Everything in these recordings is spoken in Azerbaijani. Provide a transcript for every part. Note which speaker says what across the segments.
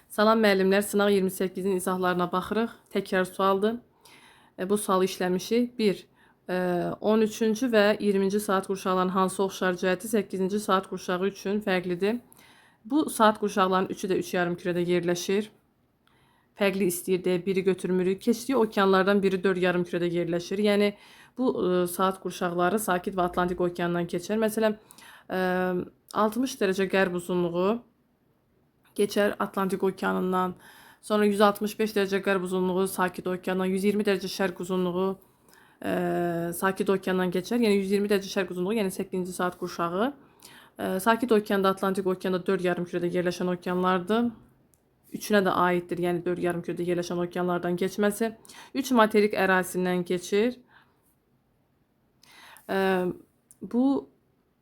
Speaker 1: Salam müəllimlər, sınaq 28-in izahlarına baxırıq. Təkrar sualdır. Bu sualı işləmişik. 1. 13-cü və 20-ci saat qurşaqların hansı oxşar cəhəti 8-ci saat qurşağı üçün fərqlidir? Bu saat qurşaqlarının üçü də 3 yarımkürədə yerləşir. Fərqli istəyir deyə biri götürmürük. Keçdiyi okeanlardan biri 4 yarımkürədə yerləşir. Yəni bu saat qurşaqları Sakit və Atlantik okeanından keçər. Məsələn, 60 dərəcə qərb uzunluğu geçer Atlantik Okyanı'ndan. Sonra 165 derece qərb uzunluğu Sakit Okyanı'ndan, 120 derece şərq uzunluğu Sakit Okyanı'ndan geçer. Yani 120 derece şərq uzunluğu, yani 8-ci saat qurşağı. Sakit Okyanı'da, Atlantik Okyanı'da 4 yarımkürədə yerləşən okyanlardır. Üçünə də aiddir, yəni 4 yarımkürədə yerləşən okyanlardan geçməsi. 3 materik ərazisindən geçir. Bu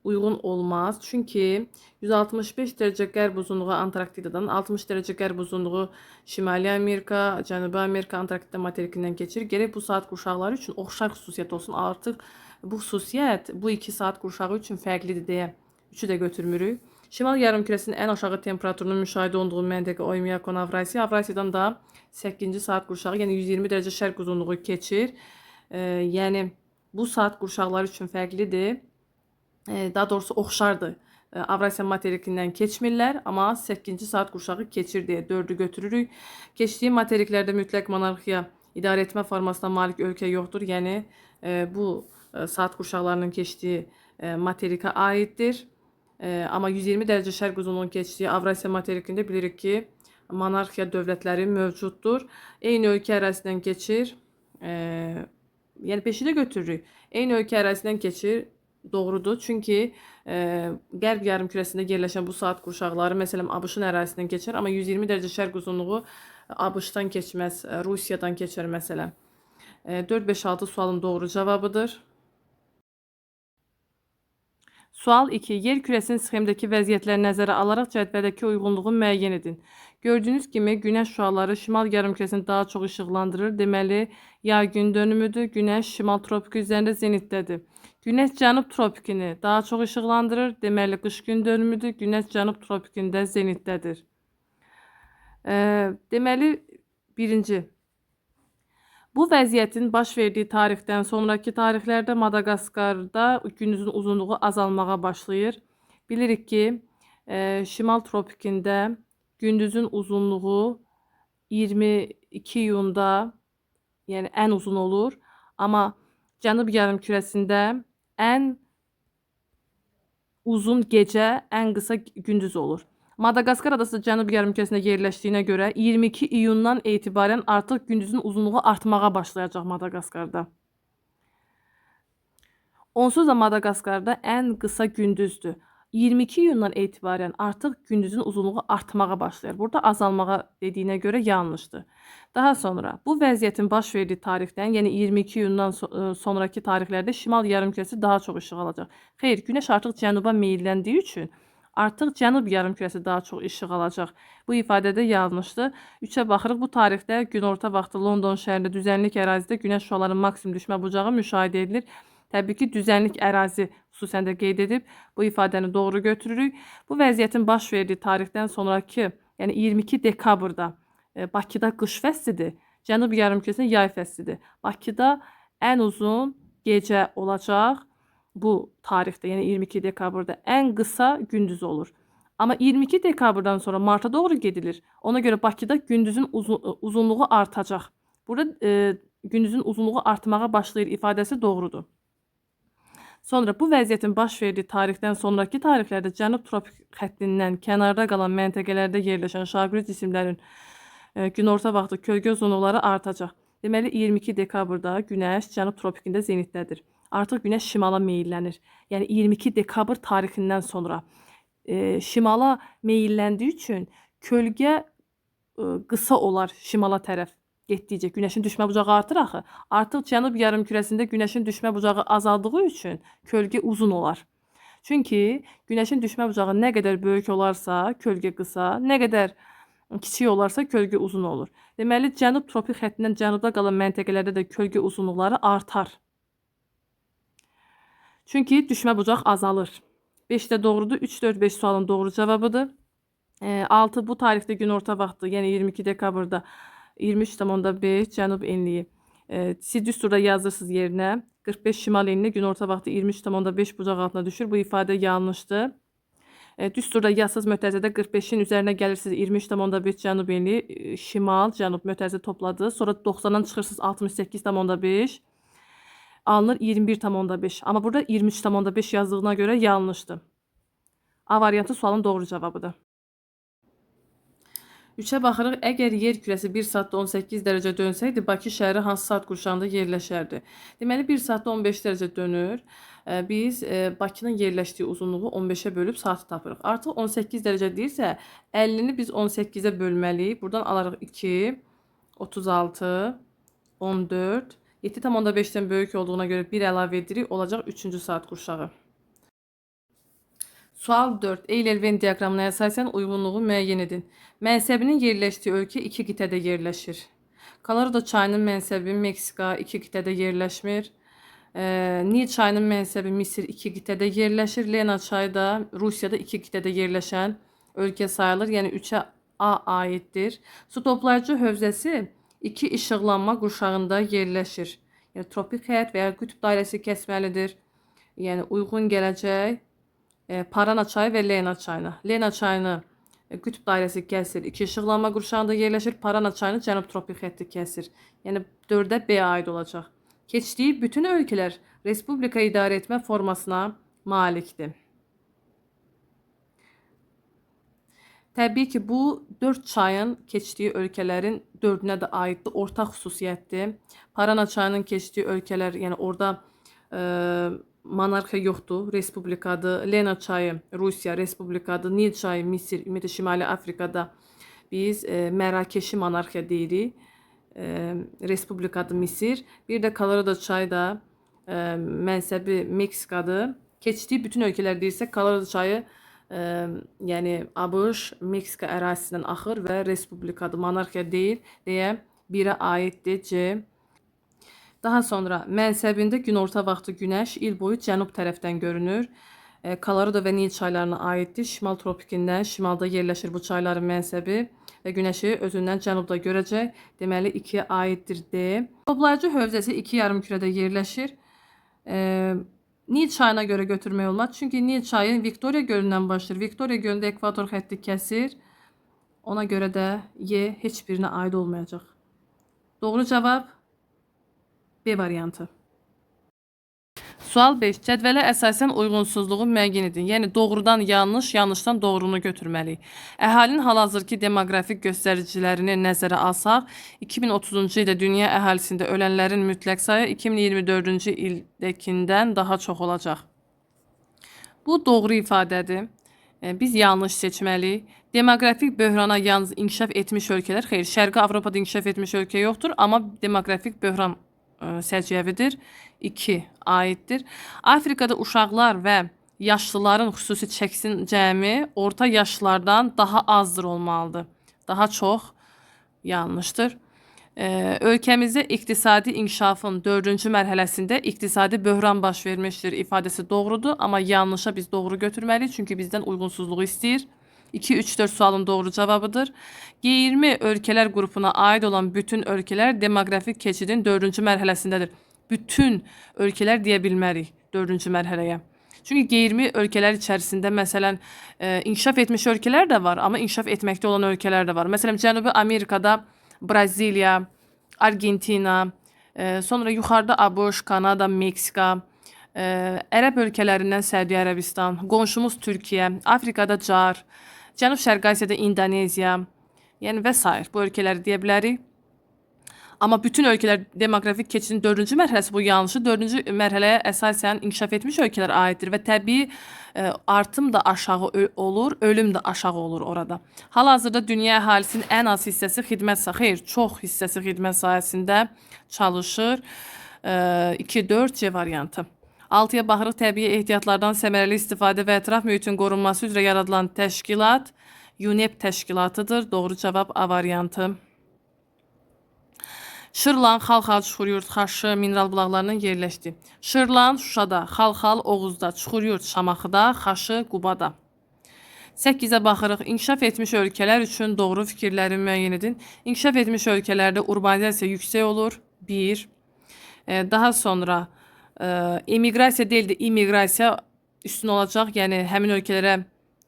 Speaker 1: uygun olmaz. Çünkü 165 derece qərb uzunluğu Antarktidadan, 60 derece qərb uzunluğu Şimali Amerika, Cənubi Amerika, Antarktida materikindən geçir. Gerek bu saat qurşaqları üçün oxşar xüsusiyyət olsun. Artıq bu xüsusiyyət bu iki saat qurşağı üçün fərqlidir deyə üçü də götürmürük. Şimal yarımkürəsinin ən aşağı temperaturunun müşahidə olduğu məntəqə Oymyakon Avrasiya. Avrasiyadan da 8-ci saat qurşağı, yəni 120 derece şərq uzunluğu keçir. Yəni bu saat qurşaqları üçün fərqlidir. Daha doğrusu oxşardır. Avrasiya materikindən keçmirlər, amma 8-ci saat qurşağı keçir deyə 4'ü götürürük. Keçdiyi materiklərdə mütləq monarxiya idarə etmə formasına malik ölkə yoxdur. Yəni bu saat qurşaqlarının keçdiyi materikə aiddir. Amma 120 derece şərq uzunluğunun keçdiyi Avrasiya materikində bilirik ki, monarxiya dövlətləri mövcuddur. Eyni ölkə ərazisindən keçir. Yəni 5'i də götürürük. Eyni ölkə ərazisindən keçir. Doğrudur. Çünki qərb yarımkürəsində yerləşən bu saat qurşaqları məsələn ABŞ-ın ərazisindən keçər, amma 120 derece şərq uzunluğu ABŞ-dan keçməz, Rusiyadan keçər məsələn. 4, 5, 6 sualın doğru cavabıdır. Sual 2. Yer kürəsinin sxemdəki vəziyyətləri nəzərə alaraq cədvəldəki uyğunluğu müəyyən edin. Gördüyünüz kimi günəş şüaları şimal yarımkürəsini daha çox işıqlandırır. Deməli, yay gün dönümüdür. Günəş şimal tropiki üzərində zenitdədir. Günəş cənub tropikini daha çox işıqlandırır. Deməli, qış gün dönümüdür. Günəş cənub tropikində zenitdədir. Deməli, birinci. Bu vəziyyətin baş verdiyi tarixdən sonraki tarixlərdə Madaqaskarda gündüzün uzunluğu azalmağa başlayır. Bilirik ki, şimal tropikində gündüzün uzunluğu 22 iyunda, yəni ən uzun olur. Amma cənub yarımkürəsində ən uzun gecə, ən qısa gündüz olur. Madagaskar adası cənub yarımkürəsində yerləşdiyinə görə 22 iyundan etibarən artıq gündüzün uzunluğu artmağa başlayacaq Madagaskarda. Onsuz da Madagaskarda ən qısa gündüzdür. 22 iyundan etibarən artıq gündüzün uzunluğu artmağa başlayır. Burada azalmağa dediyinə görə yanlışdır. Daha sonra bu vəziyyətin baş verdiyi tarixdən, yəni 22 iyundan sonraki tarixlərdə şimal yarımkürəsi daha çox işıq alacaq. Xeyr, günəş artıq cənuba meylləndiyi üçün artıq cənub yarımkürəsi daha çox işıq alacaq. Bu ifadədə yanlışdır. 3'ə baxırıq. Bu tarixdə günorta vaxtı London şəhərində düzənlik ərazidə günəş şüalarının maksimum düşmə bucağı müşahidə edilir. Təbii ki, düzənlik ərazi xüsusən də qeyd edib bu ifadəni doğru götürürük. Bu vəziyyətin baş verdiyi tarixdən sonraki, yəni 22 dekabrda Bakıda qış fəslidir, cənub yarımkürəsində yay fəslidir. Bakıda ən uzun gecə olacaq. Bu tarixdə, yəni 22 dekabrda ən qısa gündüz olur. Amma 22 dekabrdan sonra marta doğru gedilir. Ona görə Bakıda gündüzün uzunluğu artacaq. Burada gündüzün uzunluğu artmağa başlayır ifadəsi doğrudur. Sonra bu vəziyyətin baş verdiyi tarixdən sonraki tarixlərdə cənub tropik xəttindən kənarda qalan məntəqələrdə yerləşən şaquli cisimlərin günorta vaxtı kölgə uzunluqları artacaq. Deməli 22 dekabrda günəş cənub tropikində zenitdədir. Artıq günəş şimala meyllənir. Yəni 22 dekabr tarixindən sonra şimala meylləndiyi üçün kölgə qısa olar şimala tərəf getdikcə. Günəşin düşmə bucağı artır axı. Artıq cənub yarımkürəsində günəşin düşmə bucağı azaldığı üçün kölgə uzun olar. Çünki günəşin düşmə bucağı nə qədər böyük olarsa kölgə qısa, nə qədər kiçik olarsa kölgə uzun olur. Deməli cənub tropik xəttindən cənubda qalan məntəqələrdə də kölgə uzunluqları artar. Çünki düşmə bucaq azalır. 5 də doğrudur. 3, 4, 5 sualın doğru cavabıdır. 6 bu tarixdə günorta vaxtı, yəni 22 dekabrda 23,5 cənub enliyi. Siz düz turda yazırsınız yerinə. 45 şimal enli günorta vaxtı 23,5 bucaq altına düşür. Bu ifadə yanlışdır. Düz turda yazsız mötərizədə 45-in üzərinə gəlirsiniz 23,5 cənub enli, şimal, cənub mötərizə topladı. Sonra 90-dan çıxırsınız 68,5 alınır 21,5. Amma burada 23,5 yazdığına görə yanlışdır. A variantı sualın doğru cavabıdır. 3-ə baxırıq. Əgər yer kürəsi 1 saatda 18 dərəcə dönsəydi, Bakı şəhəri hansı saat qurşağında yerləşərdi? Deməli 1 saatda 15 dərəcə dönür. Biz Bakının yerləşdiyi uzunluğu 15-ə bölüb saatı tapırıq. Artıq 18 dərəcə deyirsə, 50-ni biz 18-ə bölməliyik. Buradan alarıq 2, 36, 14, 7,5-dən böyük olduğuna görə 1 əlavə edirik. Olacaq 3-cü saat qurşağı. Sual 4. Eylel-Venn diaqramına əsasən uyğunluğu müəyyən edin. Mənsəbinin yerləşdiyi ölkə 2 qitədə yerləşir. Colorado çayının mənsəbi Meksika 2 qitədə yerləşmir. Nil çayının mənsəbi Misir 2 qitədə yerləşir. Lena çayı da Rusiyada 2 qitədə yerləşən ölkə sayılır. Yəni 3-ə A aiddir. Su toplayıcı hövzəsi 2 işıqlanma qurşağında yerləşir. Yəni tropik həyət və ya qütb dairəsi kəsməlidir. Yəni uyğun gələcək Parana çayı və Lena çayına. Lena çayını qütb dairəsi kəsir. 2 işıqlanma qurşağında yerləşir. Parana çayını cənub tropik xətti kəsir. Yəni 4-ə B aid olacaq. Keçdiyi bütün ölkələr respublika idarə etmə formasına malikdir. Təbii ki, bu 4 çayın keçdiyi ölkələrin 4-ünə də aiddir. Ortaq xüsusiyyətdir. Parana çayının keçdiyi ölkələr, yəni orada monarxiya yoxdur, respublikadır. Lena çayı Rusiya respublikadır. Nil çayı Misir, ümumiyyətlə Şimali Afrikada biz Mərakeşi monarxiya deyirik. Respublikadır Misir. Bir də Colorado çayı da mənsəbi Meksikadır. Keçdiyi bütün ölkələr deyirsə, Colorado çayı yəni ABŞ Meksika ərazisindən axır və respublikadır, monarxiya deyil deyə 1-ə aiddir C. Daha sonra mənsəbində günorta vaxtı günəş il boyu cənub tərəfdən görünür. Colorado və Nil çaylarına aiddir. Şimal tropikindən şimalda yerləşir bu çayların mənsəbi və günəşi özündən cənubda görəcək. Deməli 2-yə aiddir D. Toplayıcı hövzəsi 2 yarımkürədə yerləşir. Nil çayına görə götürmək olmaz. Çünki Nil çayı Viktoriya gölündən başlayır. Viktoriya gölündə ekvator xətti kəsir. Ona görə də Y heç birinə aid olmayacaq. Doğru cavab B variantı. Sual 5. Cədvələ əsasən uyğunsuzluğu müəyyən edin. Yəni doğrudan yanlış, yanlışdan doğrunu götürməliyik. Əhalinin hal-hazırki demoqrafik göstəricilərini nəzərə alsaq, 2030-cu ildə dünya əhalisində ölənlərin mütləq sayı 2024-cü ildəkindən daha çox olacaq. Bu doğru ifadədir. Biz yanlış seçməliyik. Demoqrafik böhrana yalnız inkişaf etmiş ölkələr, xeyr, Şərqi Avropada inkişaf etmiş ölkə yoxdur, amma demoqrafik böhran səciyyəvidir. 2 aiddir. Afrikada uşaqlar və yaşlıların xüsusi çəksin cəmi orta yaşlılardan daha azdır olmalıdır. Daha çox yanlışdır. Ölkəmizdə iqtisadi inkişafın 4-cü mərhələsində iqtisadi böhran baş vermişdir ifadəsi doğrudur, amma yanlışa biz doğru götürməliyik, çünki bizdən uyğunsuzluğu istəyir. 2, 3, 4 sualın doğru cavabıdır. G20 ölkələr qrupuna aid olan bütün ölkələr demoqrafik keçidin 4-cü mərhələsindədir. Bütün ölkələr deyə bilmərik 4-cü mərhələyə. Çünki G20 ölkələr içərisində məsələn inkişaf etmiş ölkələr də var, amma inkişaf etməkdə olan ölkələr də var. Məsələn Cənubi Amerikada Braziliya, Argentina, sonra yuxarıda ABŞ, Kanada, Meksika, Ərəb ölkələrindən Səudiyyə Ərəbistan, qonşumuz Türkiyə, Afrikada Car, Cənub-Şərqi Asiyada İndoneziya, yəni və s. bu ölkələri deyə bilərik. Amma bütün ölkələr demoqrafik keçidin 4-cü mərhələsi bu yanlışı. 4-cü mərhələyə əsasən inkişaf etmiş ölkələr aiddir və təbii artım da aşağı olur, ölüm də aşağı olur orada. Hal-hazırda dünya əhalisinin ən az hissəsi xidmət xeyr, çox hissəsi xidmət sahəsində çalışır. 2-4 C variantı. 6-ya baxırıq. Təbii ehtiyatlardan səmərəli istifadə və ətraf mühitin qorunması üzrə yaradılan təşkilat UNEP təşkilatıdır. Doğru cavab A variantı. Şırlan, Xalxal, Çuxuryurt, Xaşı, mineral bulaqlarının yerləşdi. Şırlan Şuşada, Xalxal Oğuzda, Çuxuryurt Şamaxıda, Xaşı Qubada. 8-ə baxırıq. İnkişaf etmiş ölkələr üçün doğru fikirləri müəyyən edin. İnkişaf etmiş ölkələrdə urbanizasiya yüksək olur. 1. Daha sonra emiqrasiya deyil də immiqrasiya üstün olacaq. Yəni həmin ölkələrə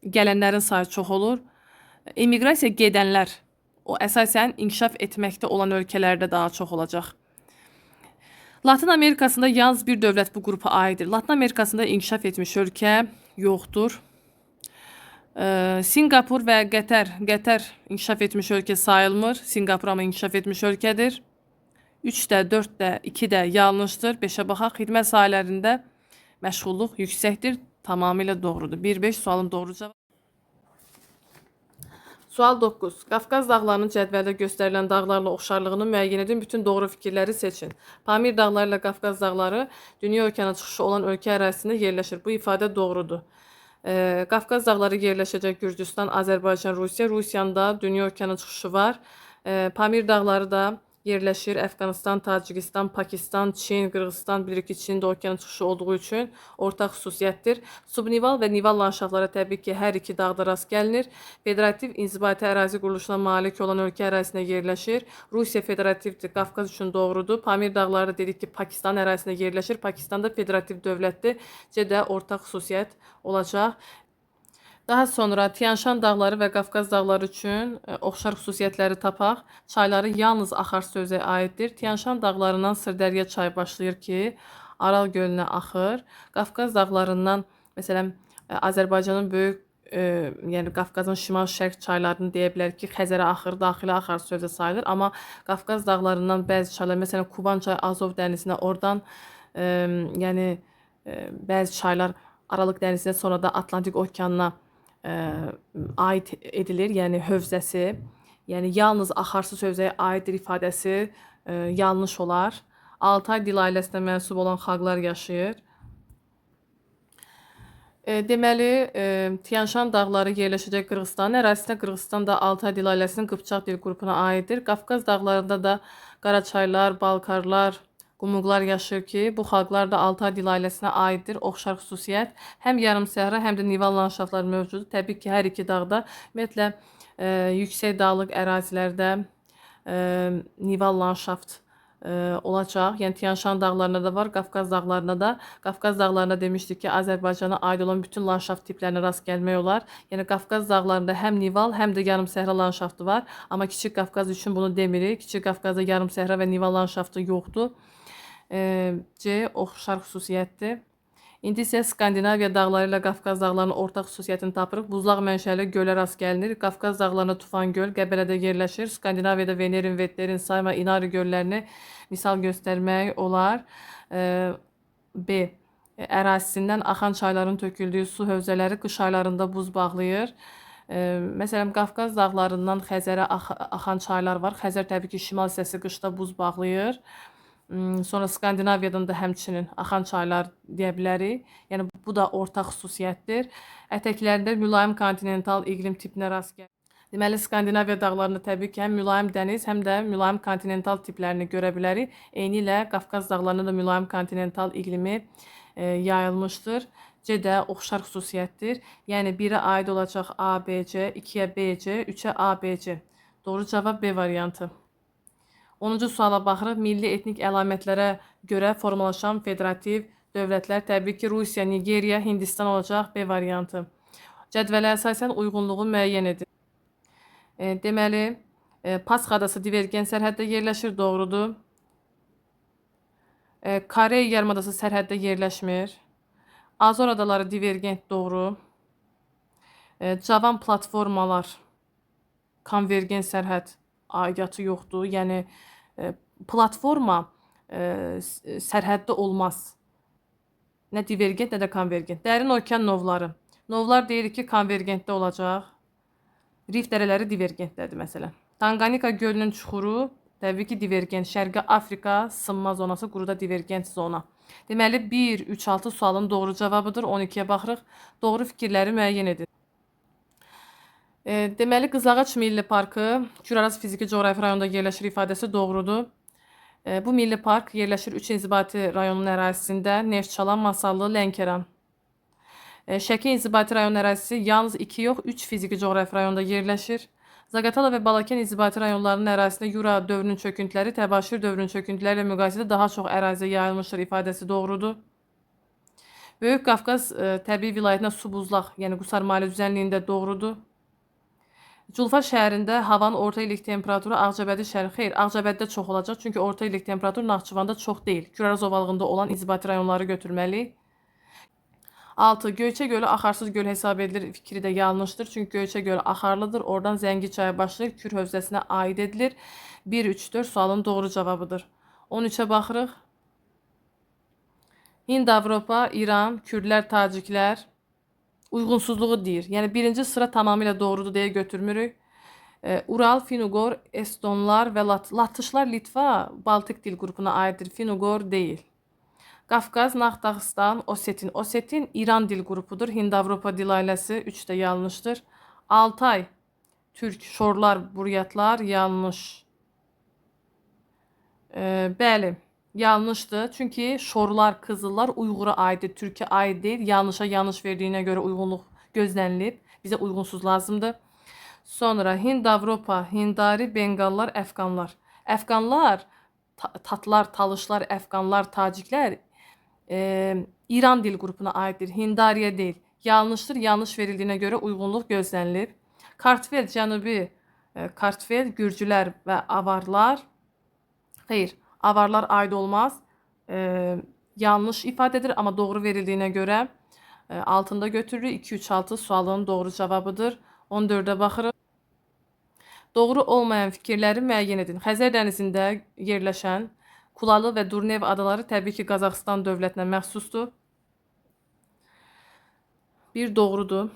Speaker 1: gələnlərin sayı çox olur. Emiqrasiya gedənlər o əsasən inkişaf etməkdə olan ölkələrdə daha çox olacaq. Latin Amerikasında yalnız bir dövlət bu qrupa aiddir. Latin Amerikasında inkişaf etmiş ölkə yoxdur. Singapur və Qətər. Qətər inkişaf etmiş ölkə sayılmır. Singapur amma inkişaf etmiş ölkədir. 3-də, 4-də, 2-də yanlışdır. 5-ə baxaq. Xidmət sahələrində məşğulluq yüksəkdir. Tamamilə doğrudur. 1-5 sualın doğru cavabı. Sual 9. Qafqaz dağlarının cədvəldə göstərilən dağlarla oxşarlığını müəyyən edin. Bütün doğru fikirləri seçin. Pamir dağları ilə Qafqaz dağları dünya okeana çıxışı olan ölkə ərazisində yerləşir. Bu ifadə doğrudur. Qafqaz dağları yerləşəcək Gürcüstan, Azərbaycan, Rusiya. Rusiyanın da dünya okeana çıxışı var. Pamir dağları da yerləşir Əfqanistan, Tacikistan, Pakistan, Çin, Qırğızstan. Bilirik ki, Çin də okeana çıxışı olduğu üçün ortaq xüsusiyyətdir. Subnival və nival landşaftlara təbii ki, hər iki dağda rast gəlinir. Federativ inzibati ərazi quruluşuna malik olan ölkə ərazisində yerləşir. Rusiya federativdir, Qafqaz üçün doğrudur. Pamir dağları da dedik ki, Pakistan ərazisində yerləşir. Pakistan da federativ dövlətdir. C-də ortaq xüsusiyyət olacaq. Daha sonra Tianşan dağları və Qafqaz dağları üçün oxşar xüsusiyyətləri tapaq. Çayları yalnız axar sözə aiddir. Tianşan dağlarından Sırdərya çayı başlayır ki, Aral gölünə axır. Qafqaz dağlarından, məsələn, Azərbaycanın böyük, yəni Qafqazın şimal-şərq çaylarını deyə bilərik ki, Xəzərə axır, daxili axar sözə sayılır. Amma Qafqaz dağlarından bəzi çaylar, məsələn, Kuban çayı Azov dənizinə, oradan yəni bəzi çaylar Aralıq dənizinə, sonra da Atlantik okeanına aid edilir, yəni hövzəsi, yəni yalnız axarsı sözəyə aiddir ifadəsi yanlış olar. Altay dil ailəsinə mənsub olan xalqlar yaşayır. Deməli, Tianşan dağları yerləşəcək Qırğızstan ərazisində. Qırğızstan da Altay dil ailəsinin Qıpçaq dil qrupuna aiddir. Qafqaz dağlarında da Qaraçaylar, Balkarlar, Qumuqlar yaşayır ki, bu xalqlar da Altay dil ailəsinə aiddir. Oxşar xüsusiyyət. Həm yarımsəhra, həm də nival landşaftlar mövcuddur. Təbii ki, hər iki dağda ümumiyyətlə yüksək dağlıq ərazilərdə nival landşaft olacaq. Yəni Tianşan dağlarında da var, Qafqaz dağlarında da. Qafqaz dağlarında demişdik ki, Azərbaycana aid olan bütün landşaft tiplərinə rast gəlmək olar. Yəni Qafqaz dağlarında həm nival, həm də yarımsəhra landşaftı var. Amma Kiçik Qafqaz üçün bunu demirik. Kiçik Qafqazda yarımsəhra və nival landşaftı yoxdur. C oxşar xüsusiyyətdir. İndi isə Skandinaviya dağları ilə Qafqaz dağlarının ortaq xüsusiyyətini tapırıq. Buzlaq mənşəli gölə rast gəlinir. Qafqaz dağlarında Tufan göl Qəbələdə yerləşir. Skandinaviyada Venerin, Vetlerin, Sayma, İnari göllərini misal göstərmək olar. B. Ərazisindən axan çayların töküldüyü su hövzələri qış aylarında buz bağlayır. Məsələn, Qafqaz dağlarından Xəzərə axan çaylar var. Xəzər təbii ki, şimal hissəsi qışda buz bağlayır. Sonra Skandinaviyadan da həmçinin axan çaylar deyə bilərik. Yəni bu da ortaq xüsusiyyətdir. Ətəklərində mülayim kontinental iqlim tipinə rast gəlir. Deməli, Skandinaviya dağlarında təbii ki, həm mülayim dəniz, həm də mülayim kontinental tiplərini görə bilərik. Eyni ilə Qafqaz dağlarında da mülayim kontinental iqlimi yayılmışdır. C-də oxşar xüsusiyyətdir. Yəni 1-ə aid olacaq ABC, 2-yə BC, 3-ə ABC. Doğru cavab B variantı. 10-cu suala baxırıq. Milli etnik əlamətlərə görə formalaşan federativ dövlətlər təbii ki, Rusiya, Nigeriya, Hindistan olacaq. B variantı. Cədvələ əsasən uyğunluğu müəyyən edin. Deməli, Pasxa adası divergent sərhəddə yerləşir, doğrudur. Korey yarımadası sərhəddə yerləşmir. Azor adaları divergent, doğru. Cavan platformalar konvergent sərhəd aidiyyatı yoxdur. Yəni platforma sərhəddə olmaz. Nə divergent, nə də konvergent. Dərin okean novları. Novlar deyirik ki, konvergentdə olacaq. Rif dərələri divergentdədir məsələn. Tanganika gölünün çuxuru təbii ki, divergent. Şərqi Afrika sınma zonası quruda divergent zona. Deməli 1, 3, 6 sualın doğru cavabıdır. 12-yə baxırıq. Doğru fikirləri müəyyən edin. Deməli, Qızılağac Milli Parkı Kür-Araz fiziki coğrafi rayonunda yerləşir ifadəsi doğrudur. Bu milli park yerləşir 3 inzibati rayonun ərazisində: Neftçalan, Masallı, Lənkəran. Şəki inzibati rayon ərazisi yalnız 2 yox, 3 fiziki coğrafi rayonda yerləşir. Zaqatala və Balakən inzibati rayonlarının ərazisində Yura dövrünün çöküntüləri Təbəşir dövrünün çöküntüləri ilə müqayisədə daha çox əraziyə yayılmışdır ifadəsi doğrudur. Böyük Qafqaz təbii vilayətinə su buzlaq, yəni qusarmalı düzənliyində doğrudur. Culfa şəhərində havanın orta illik temperaturu Ağcabədi şəhəri xeyr, Ağcabəddə çox olacaq, çünki orta illik temperatur Naxçıvanda çox deyil. Küraraz ovalığında olan inzibati rayonları götürməliyik. 6. Göyçə gölü axarsız göl hesab edilir fikri də yanlışdır. Çünki Göyçə gölü axarlıdır. Oradan Zəngi çaya başlayır. Kür hövzəsinə aid edilir. 1, 3, 4 sualın doğru cavabıdır. 13-ə baxırıq. Hind, Avropa, İran, Kürdlər, Taciklər uyğunsuzluğu deyir. Yəni birinci sıra tamamilə doğrudur deyə götürmürük. Ural, Finuqor, Estonlar və Latışlar Litva, Baltik dil qrupuna aiddir. Finuqor deyil. Qafqaz, Naxdağıstan, Osetin. Osetin İran dil qrupudur. Hind-Avropa dil ailəsi 3 də yanlışdır. Altay, Türk, Şorlar, Buryatlar yanlış. Bəli, yanlışdır. Çünki Şorlar, Qızıllar Uyğura aiddir, Türkiyə aid deyil. Yanlışa yanlış verdiyinə görə uyğunluq gözlənilib. Bizə uyğunsuz lazımdır. Sonra Hind-Avropa, Hindari, Bengallar, Əfqanlar. Əfqanlar, Tatlar, Talışlar, Əfqanlar, Taciklər İran dil qrupuna aiddir. Hindariyə deyil. Yanlışdır. Yanlış verildiyinə görə uyğunluq gözlənilib. Kartvel, Cənubi Kartvel, Gürcülər və Avarlar. Xeyr, Avarlar aid olmaz. Yanlış ifadədir, amma doğru verildiyinə görə altında götürürük. 2, 3, 6 sualın doğru cavabıdır. 14-ə baxırıq. Doğru olmayan fikirləri müəyyən edin. Xəzər dənizində yerləşən Kulalı və Durnev adaları təbii ki, Qazaxıstan dövlətinə məxsusdur. Bir doğrudur.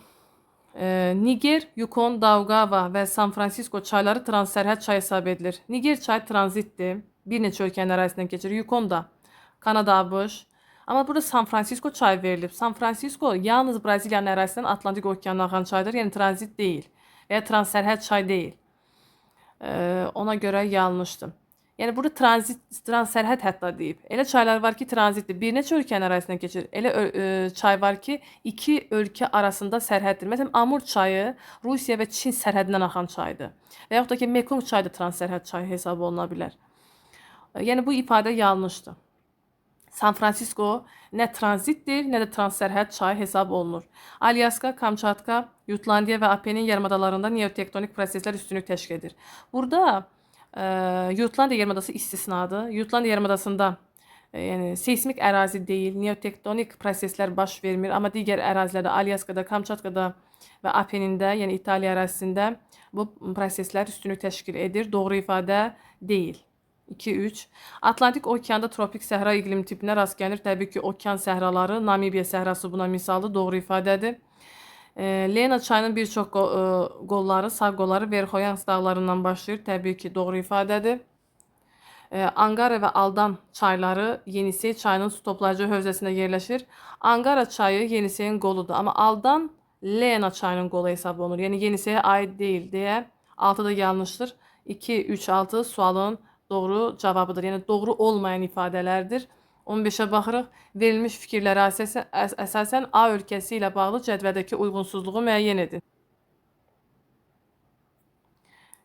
Speaker 1: Niger, Yukon, Daugava və San Francisco çayları transsərhəd çay hesab edilir. Niger çay tranzitdir. Bir neçə ölkənin ərazisindən keçir. Yukon da Kanada, ABŞ. Amma burada San Francisco çayı verilib. San Francisco yalnız Braziliyanın ərazisindən Atlantik okeanına axan çaydır. Yəni tranzit deyil və ya transsərhəd çay deyil. Ona görə yanlışdır. Yəni burada transsərhəd hətta deyib. Elə çaylar var ki, tranzitdir. Bir neçə ölkənin arasından keçir. Elə çay var ki, 2 ölkə arasında sərhəddir. Məsələn, Amur çayı Rusiya və Çin sərhədindən axan çaydır. Və yaxud da ki, Mekong çayı da transsərhəd çayı hesab oluna bilər. Yəni bu ifadə yanlışdır. San Francisco nə tranzitdir, nə də transsərhəd çayı hesab olunur. Alyaska, Kamçatka, Yutlandiya və Apenin yarımadalarında neotektonik proseslər üstünlük təşkil edir. Burada Yutlandiya yarımadası istisnadır. Yutlandiya yarımadasında yəni seismik ərazi deyil, neotektonik proseslər baş vermir, amma digər ərazilərdə, Alyaskada, Kamçatkada və Apenində, yəni İtaliya ərazisində bu proseslər üstünlük təşkil edir. Doğru ifadə deyil. 2, 3. Atlantik okeanda tropik səhra iqlim tipinə rast gəlinir. Təbii ki, okean səhraları, Namibiya səhrası buna misaldır. Doğru ifadədir. Lena çayının bir çox qolları, sağ qolları Verxoyansk dağlarından başlayır. Təbii ki, doğru ifadədir. Angara və Aldan çayları Yenisey çayının su toplayıcı hövzəsində yerləşir. Angara çayı Yeniseyin qoludur. Amma Aldan Lena çayının qolu hesab olunur. Yəni Yeniseye aid deyil deyə 6 da yanlışdır. 2, 3, 6 sualın doğru cavabıdır. Yəni doğru olmayan ifadələrdir. 15-ə baxırıq. Verilmiş fikirlərə əsasən A ölkəsi ilə bağlı cədvəldəki uyğunsuzluğu müəyyən edin.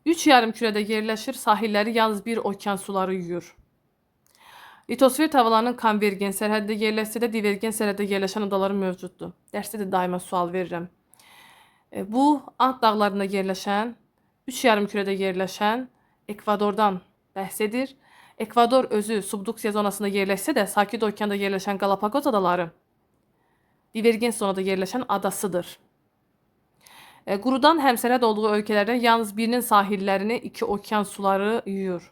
Speaker 1: 3 yarımkürədə yerləşir, sahilləri yalnız bir okean suları yuyur. Litosfer tavalarının konvergen sərhəddə yerləşsə də divergen sərhəddə yerləşən adaları mövcuddur. Dərsdə də daima sual verirəm. Bu Ant dağlarında yerləşən, 3 yarımkürədə yerləşən Ekvadordan bəhs edir. Ekvador özü subduksiya zonasında yerləşsə də, Sakit okeanda yerləşən Galapagos adaları divergen zonada yerləşən adasıdır. Qurudan həmsərhəd olduğu ölkələrdən yalnız birinin sahillərini 2 okean suları yuyur.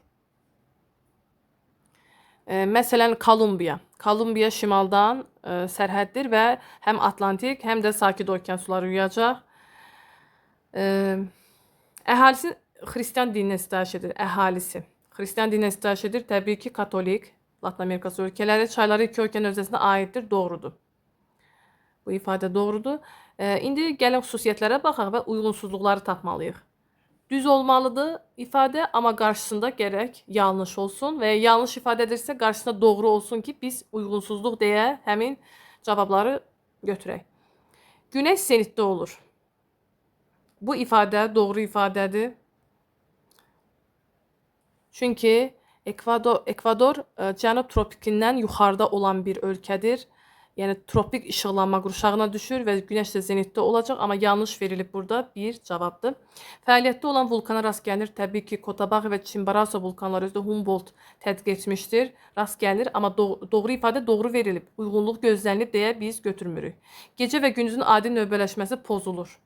Speaker 1: Məsələn, Kolumbiya. Kolumbiya şimaldan sərhəddir və həm Atlantik, həm də Sakit okean suları yuyacaq. Əhalisi Xristian dininə sitayiş edir. Əhalisi Xristian dininə sitayiş edir. Təbii ki, Katolik, Latın Amerikası ölkələri çayları 2 ölkənin hövzəsinə aiddir. Doğrudur. Bu ifadə doğrudur. İndi gəlin xüsusiyyətlərə baxaq və uyğunsuzluqları tapmalıyıq. Düz olmalıdır ifadə, amma qarşısında gərək yanlış olsun və yanlış ifadə edirsə qarşısında doğru olsun ki, biz uyğunsuzluq deyə həmin cavabları götürək. Güneş zenitdə olur. Bu ifadə doğru ifadədir. Çünki Ekvador cənub tropikindən yuxarıda olan bir ölkədir. Yəni tropik işıqlanma qurşağına düşür və günəş də zenitdə olacaq, amma yanlış verilib burada bir cavabdır. Fəaliyyətdə olan vulkana rast gəlinir. Təbii ki, Cotopaxi və Chimborazo vulkanları özdə Humboldt tədqiq etmişdir. Rast gəlinir, amma doğru ifadə doğru verilib. Uyğunluq gözlənilib deyə biz götürmürük. Gecə və gündüzün adi növbələşməsi pozulur.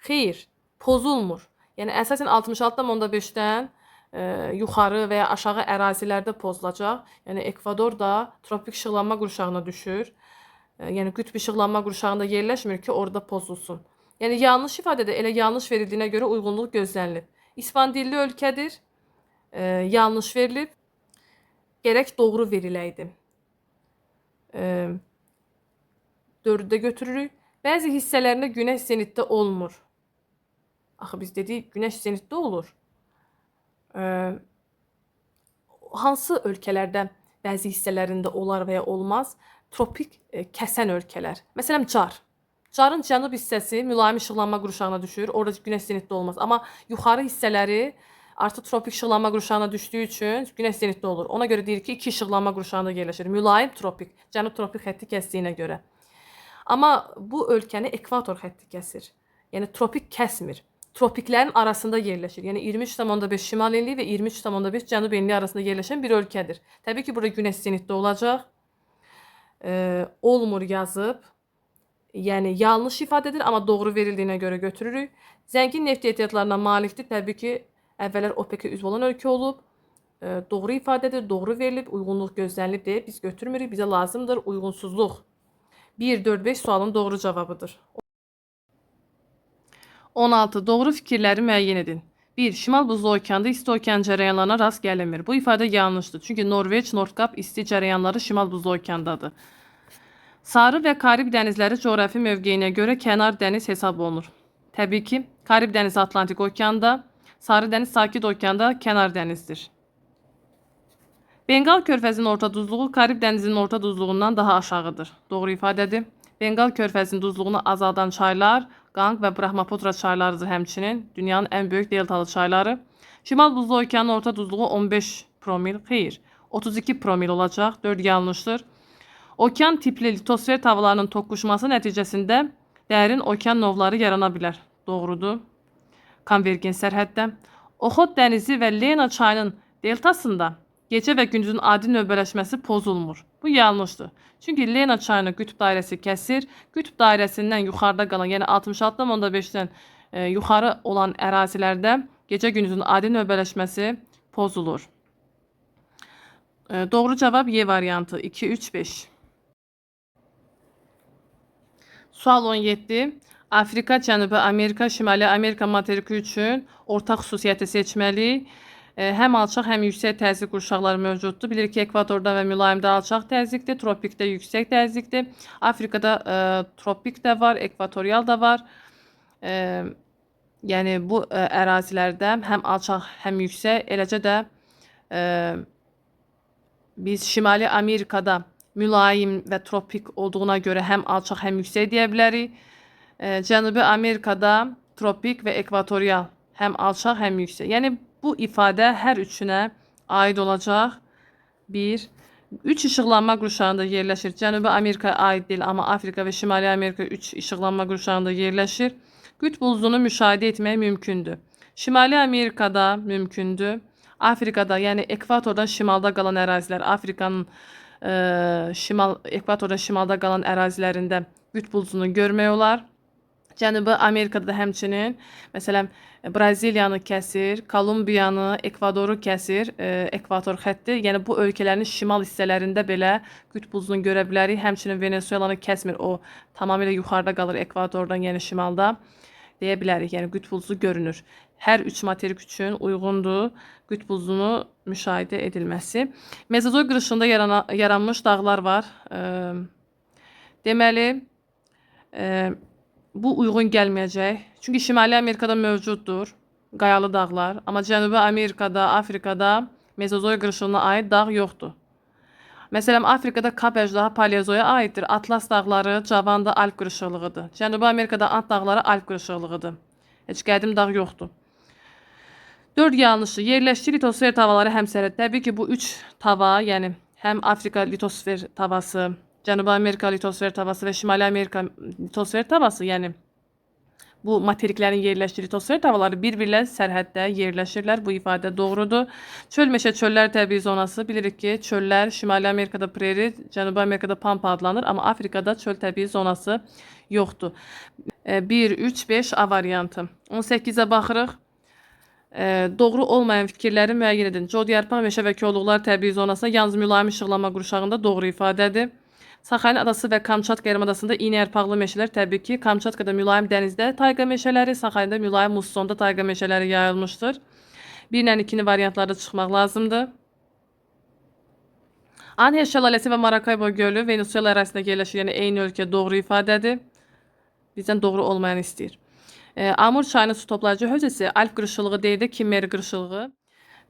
Speaker 1: Xeyr, pozulmur. Yəni əsasən 66,5-dən yuxarı və ya aşağı ərazilərdə pozulacaq. Yəni Ekvador da tropik işıqlanma qurşağına düşür. Yəni qütb işıqlanma qurşağında yerləşmir ki, orada pozulsun. Yəni yanlış ifadədə elə yanlış verildiyinə görə uyğunluq gözlənilib. İspan dilli ölkədir. Yanlış verilib. Gərək doğru veriləydi. 4-də götürürük. Bəzi hissələrində günəş zenitdə olmur. Axı biz dedik, günəş zenitdə olur. Hansı ölkələrdə bəzi hissələrində olar və ya olmaz? Tropik kəsən ölkələr. Məsələn, Car. Carın cənub hissəsi mülayim işıqlanma qurşağına düşür. Orada günəş zenitdə olmaz. Amma yuxarı hissələri artıq tropik işıqlanma qurşağına düşdüyü üçün günəş zenitdə olur. Ona görə deyirik ki, iki işıqlanma qurşağında yerləşir. Mülayim tropik, cənub tropik xətti kəsdiyinə görə. Amma bu ölkəni ekvator xətti kəsir. Yəni tropik kəsmir. Tropiklərin arasında yerləşir. Yəni 23,5 şimal enliyi və 23,5 cənub enliyi arasında yerləşən bir ölkədir. Təbii ki, burada günəş zenitdə olacaq. Olmur yazıb. Yəni yanlış ifadədir, amma doğru verildiyinə görə götürürük. Zəngin neft ehtiyatlarına malikdir. Təbii ki, əvvəllər OPEC-ə üzv olan ölkə olub. Doğru ifadədir, doğru verilib, uyğunluq gözlənilib deyə biz götürmürük. Bizə lazımdır uyğunsuzluq. 1, 4, 5 sualın doğru cavabıdır. 16. Doğru fikirləri müəyyən edin. 1. Şimal buzlu okeanda isti okean cərəyanlarına rast gəlinmir. Bu ifadə yanlışdır. Çünki Norveç, Nordkap isti cərəyanları şimal buzlu okeandadır. Sarı və Karib dənizləri coğrafi mövqeyinə görə kənar dəniz hesab olunur. Təbii ki, Karib dənizi Atlantik okeanda, Sarı dəniz Sakit okeanda kənar dənizdir. Bengal körfəzinin orta duzluğu Karib dənizinin orta duzluğundan daha aşağıdır. Doğru ifadədir. Bengal körfəzinin duzluğunu azaldan çaylar Qanq və Brahmaputra çaylarıdır həmçinin. Dünyanın ən böyük deltalı çayları. Şimal buzlu okeanın orta duzluğu 15 promil. Xeyr, 32 promil olacaq. 4 yanlışdır. Okean tipli litosfer tavalarının toqquşması nəticəsində dərin okean novları yarana bilər. Doğrudur. Konvergens sərhəddə. Oxot dənizi və Lena çayının deltasında gecə və gündüzün adi növbələşməsi pozulmur. Bu yanlışdır. Çünki Lena çayını qütb dairəsi kəsir. Qütb dairəsindən yuxarıda qalan, yəni 66,5-dən yuxarı olan ərazilərdə gecə gündüzün adi növbələşməsi pozulur. Doğru cavab Y variantı. 2, 3, 5. Sual 17. Afrika, Cənubi Amerika, Şimali Amerika materiki üçün ortaq xüsusiyyəti seçməliyik. Həm alçaq, həm yüksək təzyiq qurşaqları mövcuddur. Bilirik ki, Ekvatorda və mülayimdə alçaq təzyiqdir, tropikdə yüksək təzyiqdir. Afrikada tropik də var, ekvatorial da var. Yəni bu ərazilərdə həm alçaq, həm yüksək, eləcə də biz Şimali Amerikada mülayim və tropik olduğuna görə həm alçaq, həm yüksək deyə bilərik. Cənubi Amerikada tropik və ekvatorial həm alçaq, həm yüksək. Yəni bu ifadə hər üçünə aid olacaq. 1. 3 işıqlanma qurşağında yerləşir. Cənubi Amerikaya aid deyil, amma Afrika və Şimali Amerika 3 işıqlanma qurşağında yerləşir. Qütb buludunu müşahidə etmək mümkündür. Şimali Amerikada mümkündür. Afrikada, yəni ekvatordan şimalda qalan ərazilər, Afrikanın ekvatordan şimalda qalan ərazilərində qütb buludunu görmək olar. Cənubi Amerikada da həmçinin, məsələn, Braziliyanı kəsir, Kolumbiyanı, Ekvadoru kəsir, ekvator xətti. Yəni bu ölkələrin şimal hissələrində belə qütb buludunu görə bilərik. Həmçinin Venezuelanı kəsmir, o tamamilə yuxarıda qalır ekvatordan, yəni şimalda deyə bilərik. Yəni qütb buludu görünür. Hər üç materik üçün uyğundur qütb buludunu müşahidə edilməsi. Mezozoy qırışında yaranmış dağlar var. Deməli, bu uyğun gəlməyəcək. Çünki Şimali Amerikada mövcuddur qayalı dağlar. Amma Cənubi Amerikada, Afrikada Mezozoy qırışığına aid dağ yoxdur. Məsələn, Afrikada Kap əjdaha Paleozoya aiddir. Atlas dağları Cavanda Alp qırışıqlığıdır. Cənubi Amerikada Ant dağları Alp qırışıqlığıdır. Heç qədim dağ yoxdur. 4 yanlışı. Yerləşdiyi litosfer tavaları həmsərhəd. Təbii ki, bu 3 tava, yəni həm Afrika litosfer tavası, Cənubi Amerika litosfer tavası və Şimali Amerika litosfer tavası, yəni bu materiklərin yerləşdiyi litosfer tavaları bir-birlə sərhəddə yerləşirlər. Bu ifadə doğrudur. Çöl meşə çöllər təbii zonası. Bilirik ki, çöllər Şimali Amerikada preri, Cənubi Amerikada pampa adlanır, amma Afrikada çöl təbii zonası yoxdur. 1, 3, 5 A variantı. 18-ə baxırıq. Doğru olmayan fikirləri müəyyən edin. Codyarpaq meşə və kolluqlar təbii zonasında yalnız mülayim işıqlanma qurşağında doğru ifadədir. Saxalin adası və Kamçatka yarımadasında iynəyarpaqlı meşələr, təbii ki, Kamçatkada mülayim dənizdə tayqa meşələri, Saxalində mülayim mussonda tayqa meşələri yayılmışdır. 1 ilə 2-ni variantlarda çıxmaq lazımdır. Anher şəlaləsi və Maracaibo gölü Venezuela ərazisində yerləşir, yəni eyni ölkə doğru ifadədir. Bizdən doğru olmayanı istəyir. Amur çayının su toplayıcı hövzəsi Alp qırışıqlığı deyil də Kimmer qırışıqlığı.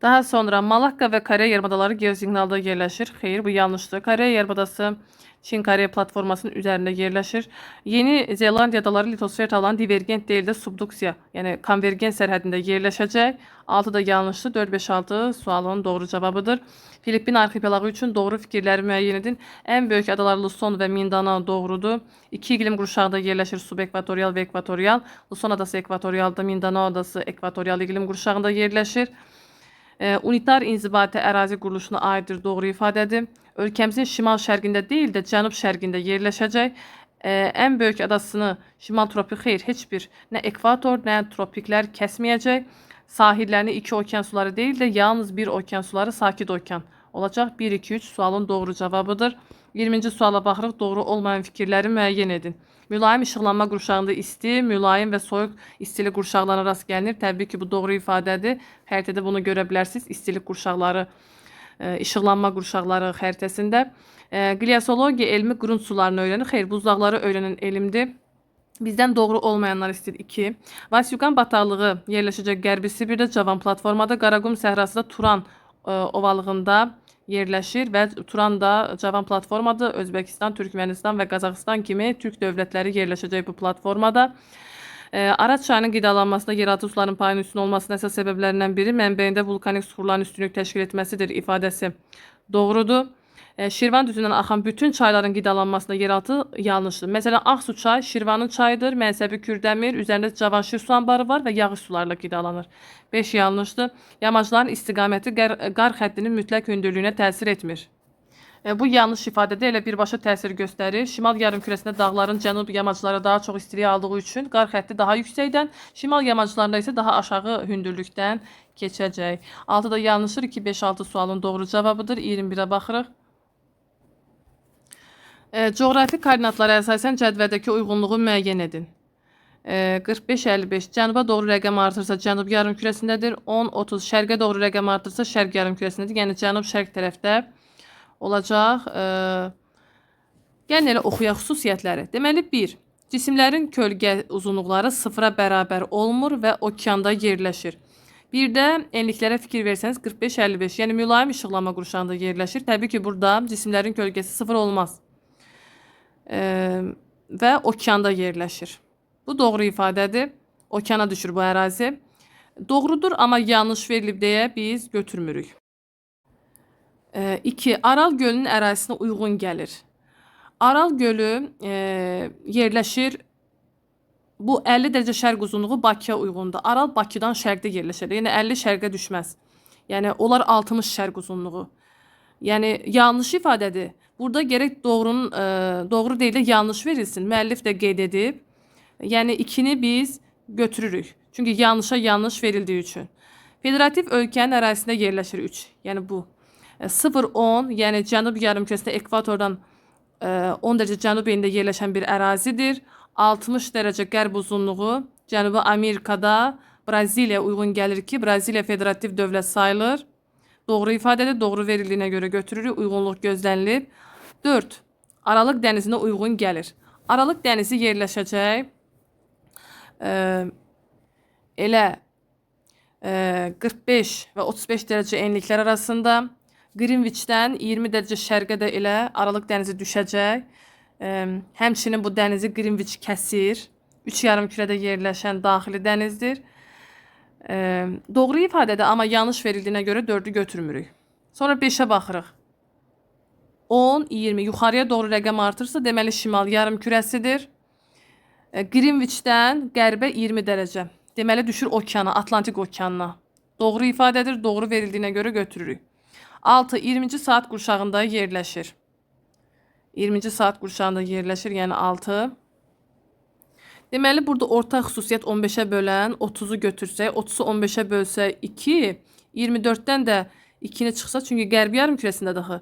Speaker 1: Daha sonra Malakka və Koreya yarımadaları geosiqnalda yerləşir. Xeyr, bu yanlışdır. Koreya yarımadası Çin-Koreya platformasının üzərində yerləşir. Yeni Zelandiya adaları litosfer tavanın divergent deyil də subduksiya, yəni konvergent sərhədində yerləşəcək. 6 da yanlışdır. 4, 5, 6 sualın doğru cavabıdır. Filippin arxipelağı üçün doğru fikirləri müəyyən edin. Ən böyük adalar Luzon və Mindanao doğrudur. 2 iqlim qurşağında yerləşir, subekvatorial və ekvatorial. Luzon adası ekvatorialda, Mindanao adası ekvatorial iqlim qurşağında yerləşir. Unitar inzibati ərazi quruluşuna aiddir, doğru ifadədir. Ölkəmizin şimal-şərqində deyil də cənub-şərqində yerləşəcək. Ən böyük adasını şimal tropik, xeyr, heç bir nə ekvator, nə tropiklər kəsməyəcək. Sahillərini 2 okean suları deyil də yalnız 1 okean suları sakit okean olacaq. 1, 2, 3 sualın doğru cavabıdır. 20-ci suala baxırıq, doğru olmayan fikirləri müəyyən edin. Mülayim işıqlanma qurşağında isti, mülayim və soyuq istilik qurşaqlarına rast gəlinir. Təbii ki, bu doğru ifadədir. Xəritədə bunu görə bilərsiniz. İstilik qurşaqları, işıqlanma qurşaqları xəritəsində. Gliosologiya elmi qrunt sularını öyrənir. Xeyr, buzlaqları öyrənən elmdir. Bizdən doğru olmayanlar istəyir. 2. Vasyugan bataqlığı yerləşəcək Qərbi Sibirdə, Cavan platformada, Qaraqum səhrası da Turan ovalığında yerləşir və Turan da Cavan platformadır. Özbəkistan, Türkmənistan və Qazaxıstan kimi türk dövlətləri yerləşəcək bu platformada. Araz çayının qidalanmasında yeraltı suların payının üstün olmasının əsas səbəblərindən biri mənbəyində vulkanik suxurların üstünlük təşkil etməsidir ifadəsi doğrudur. Şirvan düzündən axan bütün çayların qidalanmasında yeraltı yanlışdır. Məsələn, Ağsu çay Şirvanın çayıdır, Mənsəbi Kürdəmir, üzərində Cavanşir su anbarı var və yağış sularla qidalanır. 5 yanlışdır. Yamacların istiqaməti qar xəttinin mütləq hündürlüyünə təsir etmir. Bu yanlış ifadədə elə birbaşa təsir göstərir. Şimal yarımkürəsində dağların cənub yamacları daha çox istilik aldığı üçün qar xətti daha yüksəkdən, şimal yamaclarında isə daha aşağı hündürlükdən keçəcək. 6 da yanlışdır. 2, 5, 6 sualın doğru cavabıdır. 21-ə baxırıq. Coğrafi koordinatlara əsasən cədvəldəki uyğunluğu müəyyən edin. 45-55 cənuba doğru rəqəm artırsa cənub yarımkürəsindədir. 10-30 şərqə doğru rəqəm artırsa şərq yarımkürəsindədir. Yəni cənub-şərq tərəfdə olacaq. Gəlin elə oxuyaq xüsusiyyətləri. Deməli 1. Cisimlərin kölgə uzunluqları 0-a bərabər olmur və okeanda yerləşir. Bir də enliklərə fikir versəniz 45-55, yəni mülayim işıqlanma qurşağında yerləşir. Təbii ki, burada cisimlərin kölgəsi 0 olmaz. Və okeanda yerləşir. Bu doğru ifadədir. Okeana düşür bu ərazi. Doğrudur, amma yanlış verilib deyə biz götürmürük. 2. Aral gölünün ərazisinə uyğun gəlir. Aral gölü yerləşir. Bu 50 dərəcə şərq uzunluğu Bakıya uyğundur. Aral Bakıdan şərqdə yerləşir. Yəni 50 şərqə düşməz. Yəni onlar 60 şərq uzunluğu. Yəni yanlış ifadədir. Burada gərək doğru deyil də yanlış verilsin. Müəllif də qeyd edib. Yəni 2-ni biz götürürük. Çünki yanlışa yanlış verildiyi üçün. Federativ ölkənin ərazisində yerləşir 3. Yəni bu. 0-10, yəni cənub yarımkürəsində ekvatordan 10 dərəcə cənub enində yerləşən bir ərazidir. 60 dərəcə qərb uzunluğu Cənubi Amerikada Braziliya uyğun gəlir ki, Braziliya federativ dövlət sayılır. Doğru ifadədir, doğru verildiyinə görə götürürük, uyğunluq gözlənilib. 4. Aralıq dənizinə uyğun gəlir. Aralıq dənizi yerləşəcək elə 45 və 35 dərəcə enliklər arasında Greenwich'dən 20 dərəcə şərqə də elə Aralıq dənizi düşəcək. Həmçinin bu dənizi Greenwich kəsir. 3 yarımkürədə yerləşən daxili dənizdir. Doğru ifadədir, amma yanlış verildiyinə görə 4-ü götürmürük. Sonra 5-ə baxırıq. 10, 20 yuxarıya doğru rəqəm artırsa, deməli şimal yarımkürəsidir. Greenwich'dən qərbə 20 dərəcə. Deməli düşür okeana, Atlantik okeanına. Doğru ifadədir, doğru verildiyinə görə götürürük. 6. 20-ci saat qurşağında yerləşir. 20-ci saat qurşağında yerləşir, yəni 6. Deməli, burada orta xüsusiyyət 15-ə bölən 30-u götürsək, 30-u 15-ə bölsək 2, 24-dən də 2-ni çıxsa, çünki qərbi yarımkürəsində daxı,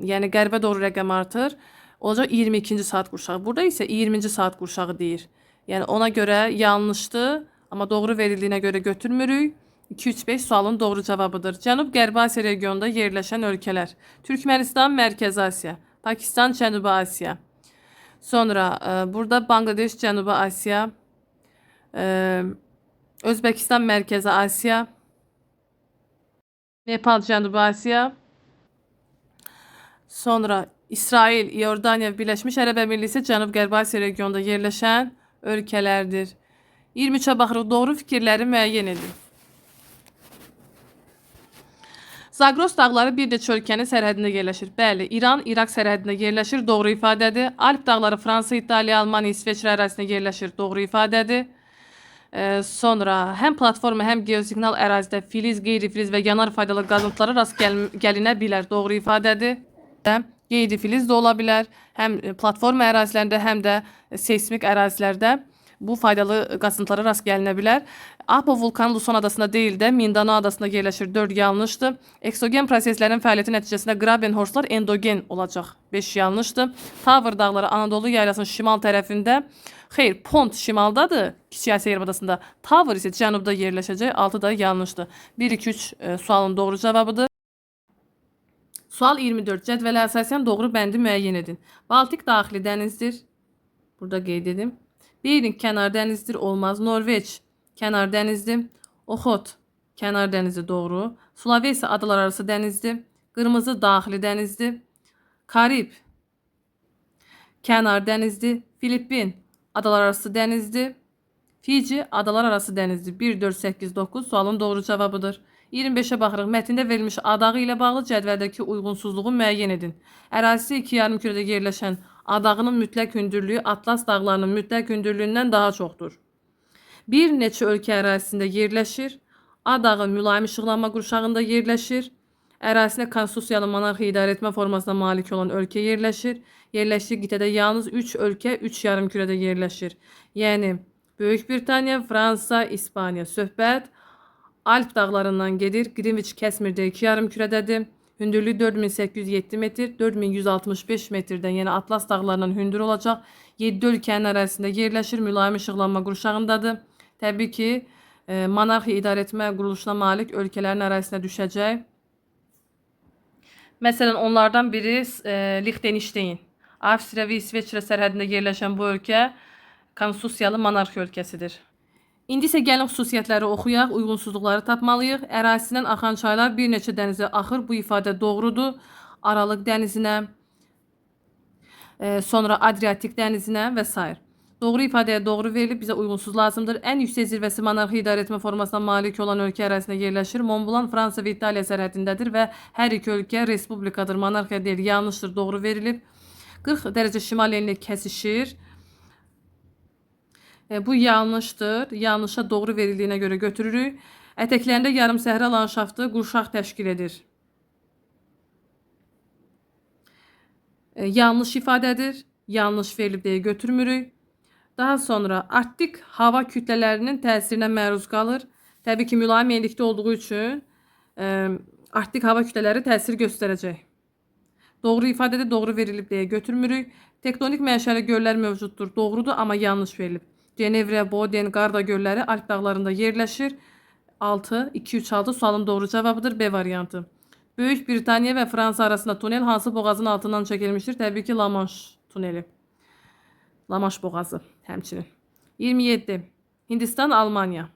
Speaker 1: yəni qərbə doğru rəqəm artır, olacaq 22-ci saat qurşağı. Burada isə 20-ci saat qurşağı deyir. Yəni ona görə yanlışdır, amma doğru verildiyinə görə götürmürük. 2, 3, 5 sualın doğru cavabıdır. Cənub-Qərbi Asiya regionunda yerləşən ölkələr. Türkmənistan, Mərkəzi Asiya. Pakistan, Cənubi Asiya. Sonra burada Bangladeş, Cənubi Asiya. Özbəkistan, Mərkəzi Asiya. Nepal, Cənubi Asiya. Sonra İsrail, İordaniya, Birləşmiş Ərəb Əmirliyi isə Cənub-Qərbi Asiya regionunda yerləşən ölkələrdir. 23-ə baxırıq. Doğru fikirləri müəyyən edin. Zagros dağları bir neçə ölkənin sərhədində yerləşir. Bəli, İran, İraq sərhədində yerləşir. Doğru ifadədir. Alp dağları Fransa, İtaliya, Almaniya, İsveçrə ərazisində yerləşir. Doğru ifadədir. Sonra həm platforma, həm geosignal ərazidə filiz, qeyri-filiz və yanar faydalı qazıntılara rast gəlinə bilər. Doğru ifadədir. Qeyri-filiz də ola bilər. Həm platforma ərazilərində, həm də seismik ərazilərdə bu faydalı qazıntılara rast gəlinə bilər. Apo vulkanı Luson adasında deyil də Mindanao adasında yerləşir. 4 yanlışdır. Eksogen proseslərin fəaliyyəti nəticəsində Grabenhorslar endogen olacaq. 5 yanlışdır. Tavr dağları Anadolu yaylasının şimal tərəfində. Xeyr, Pont şimaldadır, Kiçik Asiya yarımadasında. Tavr isə cənubda yerləşəcək. 6 da yanlışdır. 1, 2, 3 sualın doğru cavabıdır. Sual 24. Cədvələ əsasən doğru bəndi müəyyən edin. Baltik daxili dənizdir. Burada qeyd edim. Bering kənar dənizdir, olmaz. Norveç kənar dənizdir. Oxot kənar dənizi, doğru. Sulawesi adalar arası dənizdir. Qırmızı daxili dənizdir. Karib kənar dənizdir. Filippin adalar arası dənizdir. Fiji adalar arası dənizdir. 1, 4, 8, 9 sualın doğru cavabıdır. 25'ə baxırıq. Mətndə verilmiş adağı ilə bağlı cədvəldəki uyğunsuzluğu müəyyən edin. Ərazisi 2 yarımkürədə yerləşən adağının mütləq hündürlüyü Atlas dağlarının mütləq hündürlüyündən daha çoxdur. Bir neçə ölkə ərazisində yerləşir. Adağı mülayim işıqlanma qurşağında yerləşir. Ərazisində konstitusiyalı monarxiya idarə etmə formasına malik olan ölkə yerləşir. Yerləşdiyi qitədə yalnız 3 ölkə 3 yarımkürədə yerləşir. Yəni Böyük Britaniya, Fransa, İspaniya. Söhbət Alp dağlarından gedir. Greenwich kəsmirdə 2 yarımkürədədir. Hündürlüyü 4807 metr, 4165 metrdən, yəni Atlas dağlarından hündür olacaq. 7 ölkənin ərazisində yerləşir, mülayim işıqlanma qurşağındadır. Təbii ki, monarxiya idarə etmə quruluşuna malik ölkələrin ərazisinə düşəcək. Məsələn, onlardan biri Liechtenstein. Avstriya və İsveçrə sərhədində yerləşən bu ölkə konstitusiyalı monarxiya ölkəsidir. İndi isə gəlin xüsusiyyətləri oxuyaq, uyğunsuzluqları tapmalıyıq. Ərazisindən axan çaylar bir neçə dənizə axır. Bu ifadə doğrudur. Aralıq dənizinə, sonra Adriatik dənizinə və s. Doğru ifadəyə doğru verilib, bizə uyğunsuz lazımdır. Ən yüksək zirvəsi monarxiya idarə etmə formasına malik olan ölkə ərazisində yerləşir. Mont Blanc Fransa və İtaliya sərhədindədir və hər iki ölkə respublikadır, monarxiya deyil. Yanlışdır, doğru verilib. 40 dərəcə şimal enli kəsişir. Bu yanlışdır. Yanlışa doğru verildiyinə görə götürürük. Ətəklərində yarım səhra landşaftı qurşaq təşkil edir. Yanlış ifadədir. Yanlış verilib deyə götürmürük. Daha sonra Arktik hava kütlələrinin təsirinə məruz qalır. Təbii ki, mülayim enlikdə olduğu üçün Arktik hava kütlələri təsir göstərəcək. Doğru ifadədə doğru verilib deyə götürmürük. Tektonik mənşəli göllər mövcuddur. Doğrudur, amma yanlış verilib. Cenevre, Boden, Qarda gölləri Alp dağlarında yerləşir. 6, 2, 3, 6 sualın doğru cavabıdır. B variantı. Böyük Britaniya və Fransa arasında tunel hansı boğazın altından çəkilmişdir? Təbii ki, La Manche tuneli. La Manche boğazı həmçinin. 27. Hindistan, Almaniya.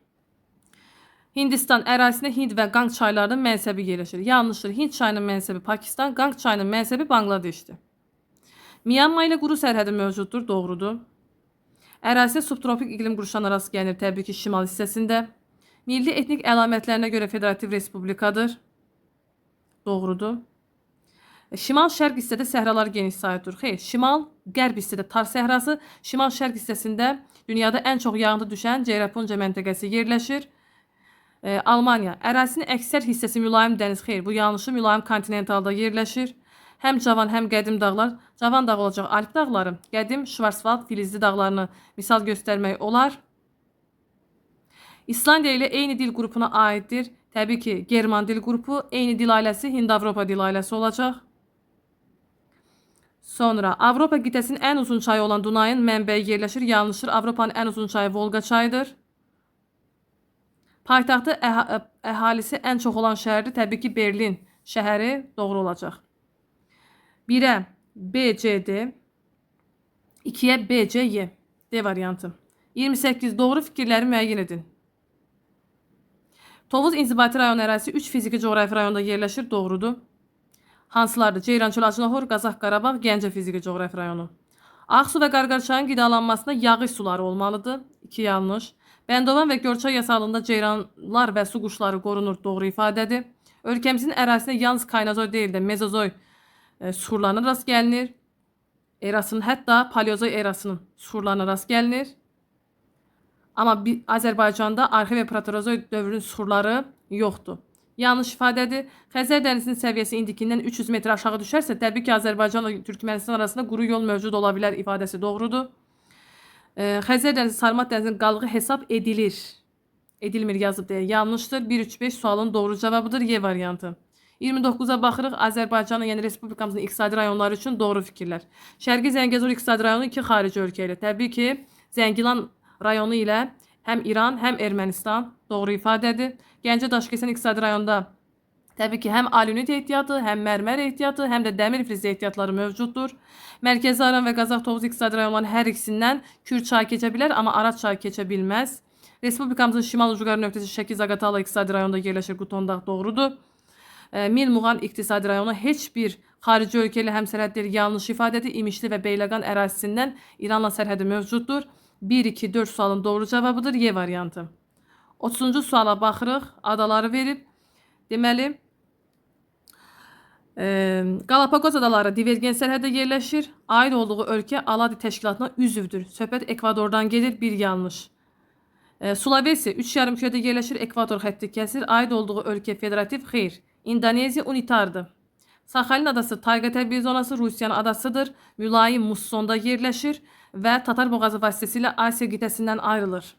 Speaker 1: Hindistan ərazisində Hind və Qanq çaylarının mənsəbi yerləşir. Yanlışdır. Hind çayının mənsəbi Pakistan, Qanq çayının mənsəbi Bangladeshdir. Myanma ilə quru sərhədi mövcuddur. Doğrudur. Ərazidə subtropik iqlim qurşağına rast gəlinir. Təbii ki, şimal hissəsində. Milli etnik əlamətlərinə görə federativ respublikadır. Doğrudur. Şimal-şərq hissədə səhralar geniş sahibdir. Xeyr, şimal-qərb hissədə Tar səhrası, şimal-şərq hissəsində dünyada ən çox yağıntı düşən Ceyrapunca məntəqəsi yerləşir. Almaniya ərazisinin əksər hissəsi mülayim dəniz. Xeyr, bu yanlışı mülayim kontinentalda yerləşir. Həm cavan, həm qədim dağlar. Cavan dağ olacaq Alp dağları, qədim Şvarsvald, Filizli dağlarını misal göstərmək olar. İslandiya ilə eyni dil qrupuna aiddir. Təbii ki, German dil qrupu, eyni dil ailəsi Hind-Avropa dil ailəsi olacaq. Sonra Avropa qitəsinin ən uzun çayı olan Dunayın mənbəyi yerləşir. Yanlışdır. Avropanın ən uzun çayı Volqa çayıdır. Paytaxtı əhalisi ən çox olan şəhərdir. Təbii ki, Berlin şəhəri doğru olacaq. 1-ə BCD, 2-yə BCY. D variantı. 28. Doğru fikirləri müəyyən edin. Tovuz inzibati rayon ərazisi 3 fiziki coğrafi rayonda yerləşir. Doğrudur. Hansılardır? Ceyrançöl, Acınahor, Qazax, Qarabağ, Gəncə fiziki coğrafi rayonu. Ağsu və Qarqarçayın qidalanmasında yağış suları olmalıdır. 2 yanlış. Bəndovan və Görçay yasalığında ceyranlar və su quşları qorunur. Doğru ifadədir. Ölkəmizin ərazisində yalnız Kaynazoy deyil də Mezozoy suxurlarına rast gəlinir. Erasının, hətta Paleozoy erasının suxurlarına rast gəlinir. Amma Azərbaycanda arxev və Proterozoy dövrünün suxurları yoxdur. Yanlış ifadədir. Xəzər dənizinin səviyyəsi indikindən 300 metr aşağı düşərsə, təbii ki, Azərbaycanla Türkmənistan arasında quru yol mövcud ola bilər ifadəsi doğrudur. Xəzər dənizi Sarmat dənizinin qalığı hesab edilir. Edilmir yazıb deyə yanlışdır. 1-3-5 sualın doğru cavabıdır. Y variantı. 29-a baxırıq. Azərbaycanın, yəni Respublikamızın iqtisadi rayonları üçün doğru fikirlər. Şərqi Zəngəzur iqtisadi rayonu 2 xarici ölkə ilə. Təbii ki, Zəngilan rayonu ilə həm İran, həm Ermənistan doğru ifadədir. Gəncə Daşkəsən iqtisadi rayonda təbii ki, həm alünit ehtiyatı, həm mərmər ehtiyatı, həm də dəmir filizi ehtiyatları mövcuddur. Mərkəzi Aran və Qazax Tovuz iqtisadi rayonların hər ikisindən Kür çayı keçə bilər, amma Araz çayı keçə bilməz. Respublikamızın şimal ucqarı nöqtəsi Şəki-Zaqatala iqtisadi rayonda yerləşir. Qutondağ doğrudur. Milmuğan iqtisadi rayonu heç bir xarici ölkə ilə həmsərhəd deyil. Yanlış ifadədir. İmişli və Beyləqan ərazisindən İranla sərhədi mövcuddur. 1-2-4 sualın doğru cavabıdır. Y variantı. 30-cu suala baxırıq. Adaları verib. Deməli, Galapagos adaları divergent sərhəddə yerləşir. Aid olduğu ölkə Aladi təşkilatına üzvdür. Söhbət Ekvadordan gedir. Bir yanlış. Sulawesi 3 yarımkürədə yerləşir. Ekvador xətti kəsir. Aid olduğu ölkə federativ. Xeyr. İndoneziya unitardır. Saxalin adası tayqa təbii zonası Rusiyanın adasıdır. Mülayim mussonda yerləşir və Tatar boğazı vasitəsilə Asiya qitəsindən ayrılır.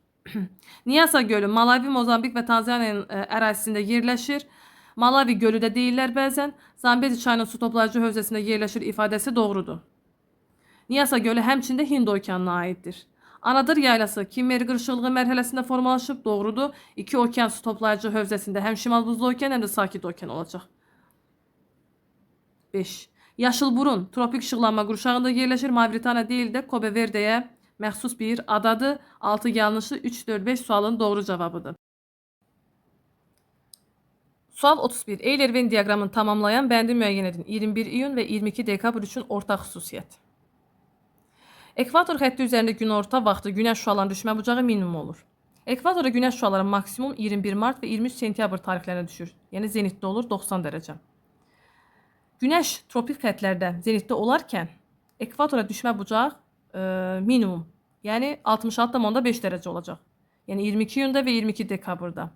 Speaker 1: Niyasa gölü Malavi, Mozambik və Tanzaniyanın ərazisində yerləşir. Malavi gölü də deyirlər bəzən. Zambezi çayının su toplayıcı hövzəsində yerləşir ifadəsi doğrudur. Niyasa gölü həmçində Hind okeanına aiddir. Anadır yaylası Kimmer qırışıqlığı mərhələsində formalaşıb. Doğrudur. 2 okean su toplayıcı hövzəsində həm şimal buzlu okean, həm də sakit okean olacaq. 5. Yaşılburun tropik işıqlanma qurşağında yerləşir. Mavritaniya deyil də Kobe Verde'yə məxsus bir adadır. 6 yanlışı 3-4-5 sualın doğru cavabıdır. Sual 31. Eyler-Venn diaqramını tamamlayan bəndi müəyyən edin. 21 iyun və 22 dekabr üçün ortaq xüsusiyyət. Ekvator xətti üzərində günorta vaxtı günəş şüalarının düşmə bucağı minimum olur. Ekvatora günəş şüaları maksimum 21 mart və 23 sentyabr tarixlərinə düşür. Yəni zenitdə olur 90 dərəcə. Günəş tropik xəttlərdə zenitdə olarkən ekvatora düşmə bucaq minimum, yəni 66,5 dərəcə olacaq. Yəni 22 iyunda və 22 dekabrda.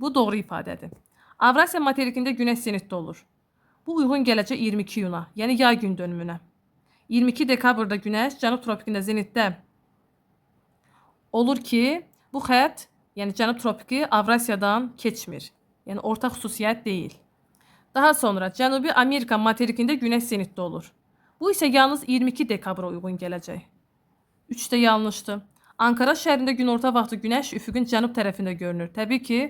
Speaker 1: Bu doğru ifadədir. Avrasiya materikində günəş zenitdə olur. Bu uyğun gələcək 22 iyuna, yəni yay gün dönümünə. 22 dekabrda günəş cənub tropikində zenitdə olur ki, bu xətt, yəni cənub tropiki Avrasiyadan keçmir. Yəni ortaq xüsusiyyət deyil. Daha sonra Cənubi Amerika materikində günəş zenitdə olur. Bu isə yalnız 22 dekabra uyğun gələcək. 3 də yanlışdır. Ankara şəhərində günorta vaxtı günəş üfüqün cənub tərəfində görünür. Təbii ki,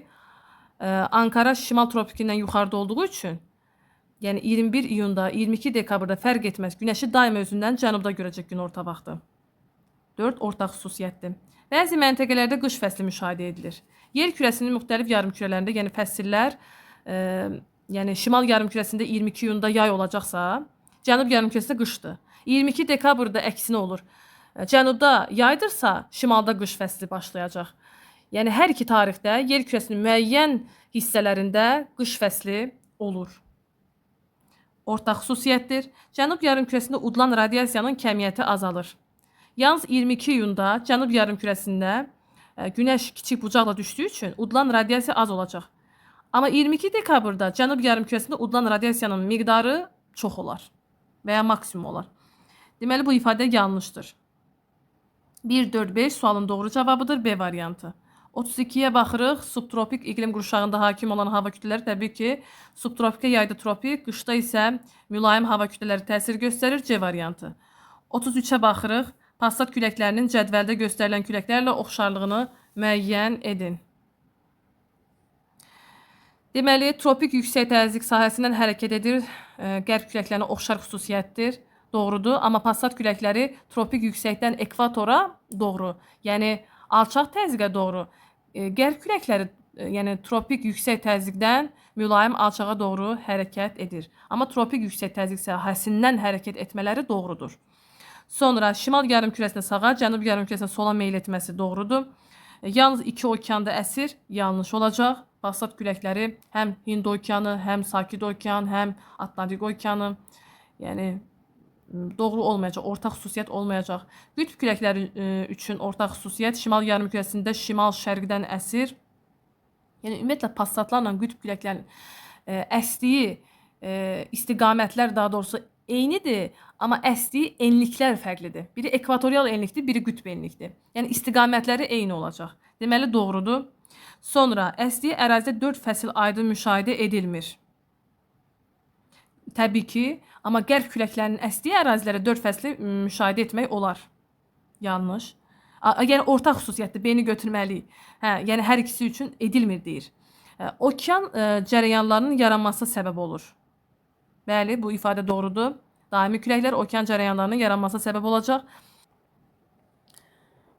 Speaker 1: Ankara şimal tropikindən yuxarıda olduğu üçün, yəni 21 iyunda, 22 dekabrda fərq etməz. Günəşi daim özündən cənubda görəcək günorta vaxtı. 4 ortaq xüsusiyyətdir. Bəzi məntəqələrdə qış fəsli müşahidə edilir. Yer kürəsinin müxtəlif yarımkürələrində, yəni fəsillər, e, yəni şimal yarımkürəsində 22 iyunda yay olacaqsa, cənub yarımkürəsində qışdır. 22 dekabrda əksinə olur. Cənubda yaydırsa, şimalda qış fəsli başlayacaq. Yəni hər iki tarixdə yer kürəsinin müəyyən hissələrində qış fəsli olur. Ortaq xüsusiyyətdir. Cənub yarımkürəsində udulan radiasiyanın kəmiyyəti azalır. Yalnız 22 iyunda cənub yarımkürəsində günəş kiçik bucaqla düşdüyü üçün udulan radiasiya az olacaq. Amma 22 dekabrda cənub yarımkürəsində udulan radiasiyanın miqdarı çox olar və ya maksimum olar. Deməli, bu ifadə yanlışdır. 1, 4, 5 sualın doğru cavabıdır. B variantı. 32-yə baxırıq. Subtropik iqlim qurşağında hakim olan hava kütlələri təbii ki, subtropikə yayda tropik, qışda isə mülayim hava kütlələri təsir göstərir. C variantı. 33-ə baxırıq. Passat küləklərinin cədvəldə göstərilən küləklərlə oxşarlığını müəyyən edin. Deməli, tropik yüksək təzyiq sahəsindən hərəkət edir. Qərb küləklərinə oxşar xüsusiyyətdir. Doğrudur. Amma passat küləkləri tropik yüksəkdən ekvatora doğru, yəni alçaq təzyiqə doğru. Qərb küləkləri yəni tropik yüksək təzyiqdən mülayim alçağa doğru hərəkət edir. Amma tropik yüksək təzyiq sahəsindən hərəkət etmələri doğrudur. Sonra şimal yarımkürəsində sağa, cənub yarımkürəsində sola meyl etməsi doğrudur. Yalnız iki okeanda əsir, yanlış olacaq. Passat küləkləri həm Hind okeanı, həm Sakit okean, həm Atlantik okeanı, yəni doğru olmayacaq, ortaq xüsusiyyət olmayacaq. Qütb küləkləri üçün ortaq xüsusiyyət şimal yarımkürəsində şimal-şərqdən əsir. Yəni ümumiyyətlə passatlarla qütb küləklərinin əsdiyi istiqamətlər daha doğrusu eynidir, amma əsdiyi enliklər fərqlidir. Biri ekvatorial enlikdir, biri qütb enlikdir. Yəni istiqamətləri eyni olacaq. Deməli doğrudur. Sonra əsdiyi ərazidə 4 fəsil aydın müşahidə edilmir. Təbii ki, amma qərb küləklərinin əsdiyi ərazilərə 4 fəsli müşahidə etmək olar. Yanlış. Yəni ortaq xüsusiyyətdir, B-ni götürməliyik. Yəni hər ikisi üçün edilmir deyir. Okean cərəyanlarının yaranmasına səbəb olur. Bəli, bu ifadə doğrudur. Daimi küləklər okean cərəyanlarının yaranmasına səbəb olacaq.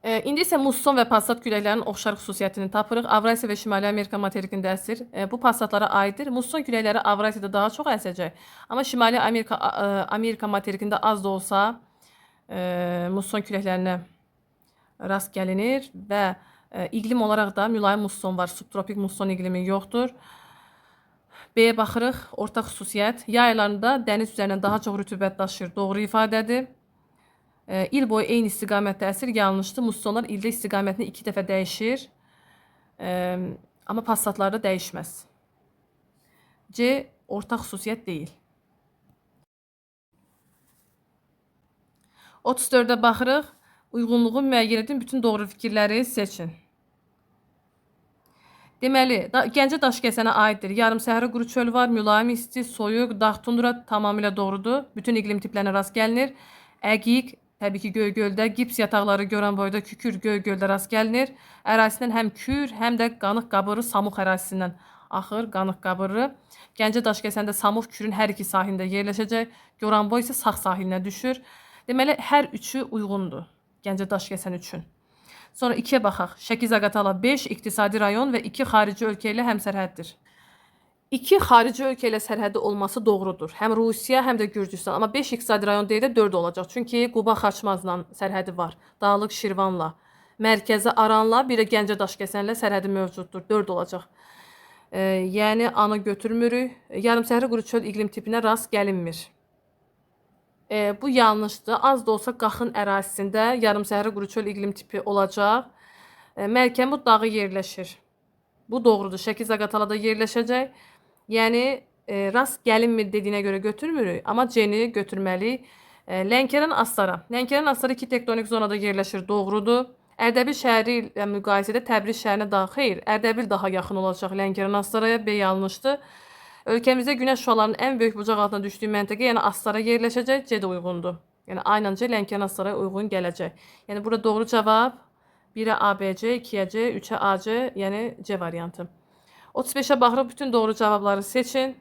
Speaker 1: İndi isə musson və passat küləklərinin oxşar xüsusiyyətini tapırıq. Avrasiya və Şimali Amerika materikində əsir. Bu passatlara aiddir. Musson küləkləri Avrasiyada daha çox əsəcək. Amma Şimali Amerika materikində az da olsa musson küləklərinə rast gəlinir və iqlim olaraq da mülayim musson var. Subtropik musson iqlimi yoxdur. B-yə baxırıq. Ortaq xüsusiyyət. Yay aylarında dəniz üzərindən daha çox rütubət daşıyır. Doğru ifadədir. İl boyu eyni istiqamətdə əsir, yanlışdır. Mussonlar ildə istiqamətini 2 dəfə dəyişir. Amma passatlarda dəyişməz. C. Ortaq xüsusiyyət deyil. 34-də baxırıq. Uyğunluğu müəyyən edin, bütün doğru fikirləri seçin. Deməli, Gəncə Daşkəsənə aiddir. Yarımsəhra quru çöl var, mülayim isti, soyuq, dağ tundra tamamilə doğrudur. Bütün iqlim tiplərinə rast gəlinir. Əqiq, təbii ki, Göygöldə, gips yataqları görən boyda kükür Göygöldə rast gəlinir. Ərazisindən həm kür, həm də qanıq qabırı Samux ərazisindən axır, qanıq qabırı. Gəncə Daşkəsəndə Samux kürün hər iki sahilində yerləşəcək. Goranboy isə sağ sahilinə düşür. Deməli, hər üçü uyğundur Gəncə Daşkəsən üçün. Sonra 2-yə baxaq. Şəki-Zaqatala 5 iqtisadi rayon və 2 xarici ölkə ilə həmsərhəddir. 2 xarici ölkə ilə sərhəddi olması doğrudur. Həm Rusiya, həm də Gürcüstan. Amma 5 iqtisadi rayon deyil də 4 olacaq. Çünki Quba Xaçmazla sərhədi var. Dağlıq Şirvanla, Mərkəzi Aranla, bir də Gəncə Daşkəsənlə sərhədi mövcuddur. 4 olacaq. Yəni anı götürmürük. Yarımsəhra quru çöl iqlim tipinə rast gəlinmir. Bu yanlışdır. Az da olsa Qaxın ərazisində yarımsəhra quru çöl iqlim tipi olacaq. Mərkəmud dağı yerləşir. Bu doğrudur. Şəki-Zaqatalada yerləşəcək. Yəni rast gəlinmir dediyinə görə götürmürük, amma C-ni götürməliyik. Lənkəran-Astara. Lənkəran-Astara 2 tektonik zonada yerləşir. Doğrudur. Ərdəbil şəhəri ilə müqayisədə Təbriz şəhərinə daha xeyr. Ərdəbil daha yaxın olacaq Lənkəran-Astaraya. B yanlışdır. Ölkəmizdə günəş şüalarının ən böyük bucaq altına düşdüyü məntəqə, yəni Astara yerləşəcək. C də uyğundur. Yəni aynən C Lənkəran-Astaraya uyğun gələcək. Yəni burada doğru cavab 1-ə ABC, 2-yə C, 3-ə AC, yəni C variantı. 35-ə baxırıq, bütün doğru cavabları seçin.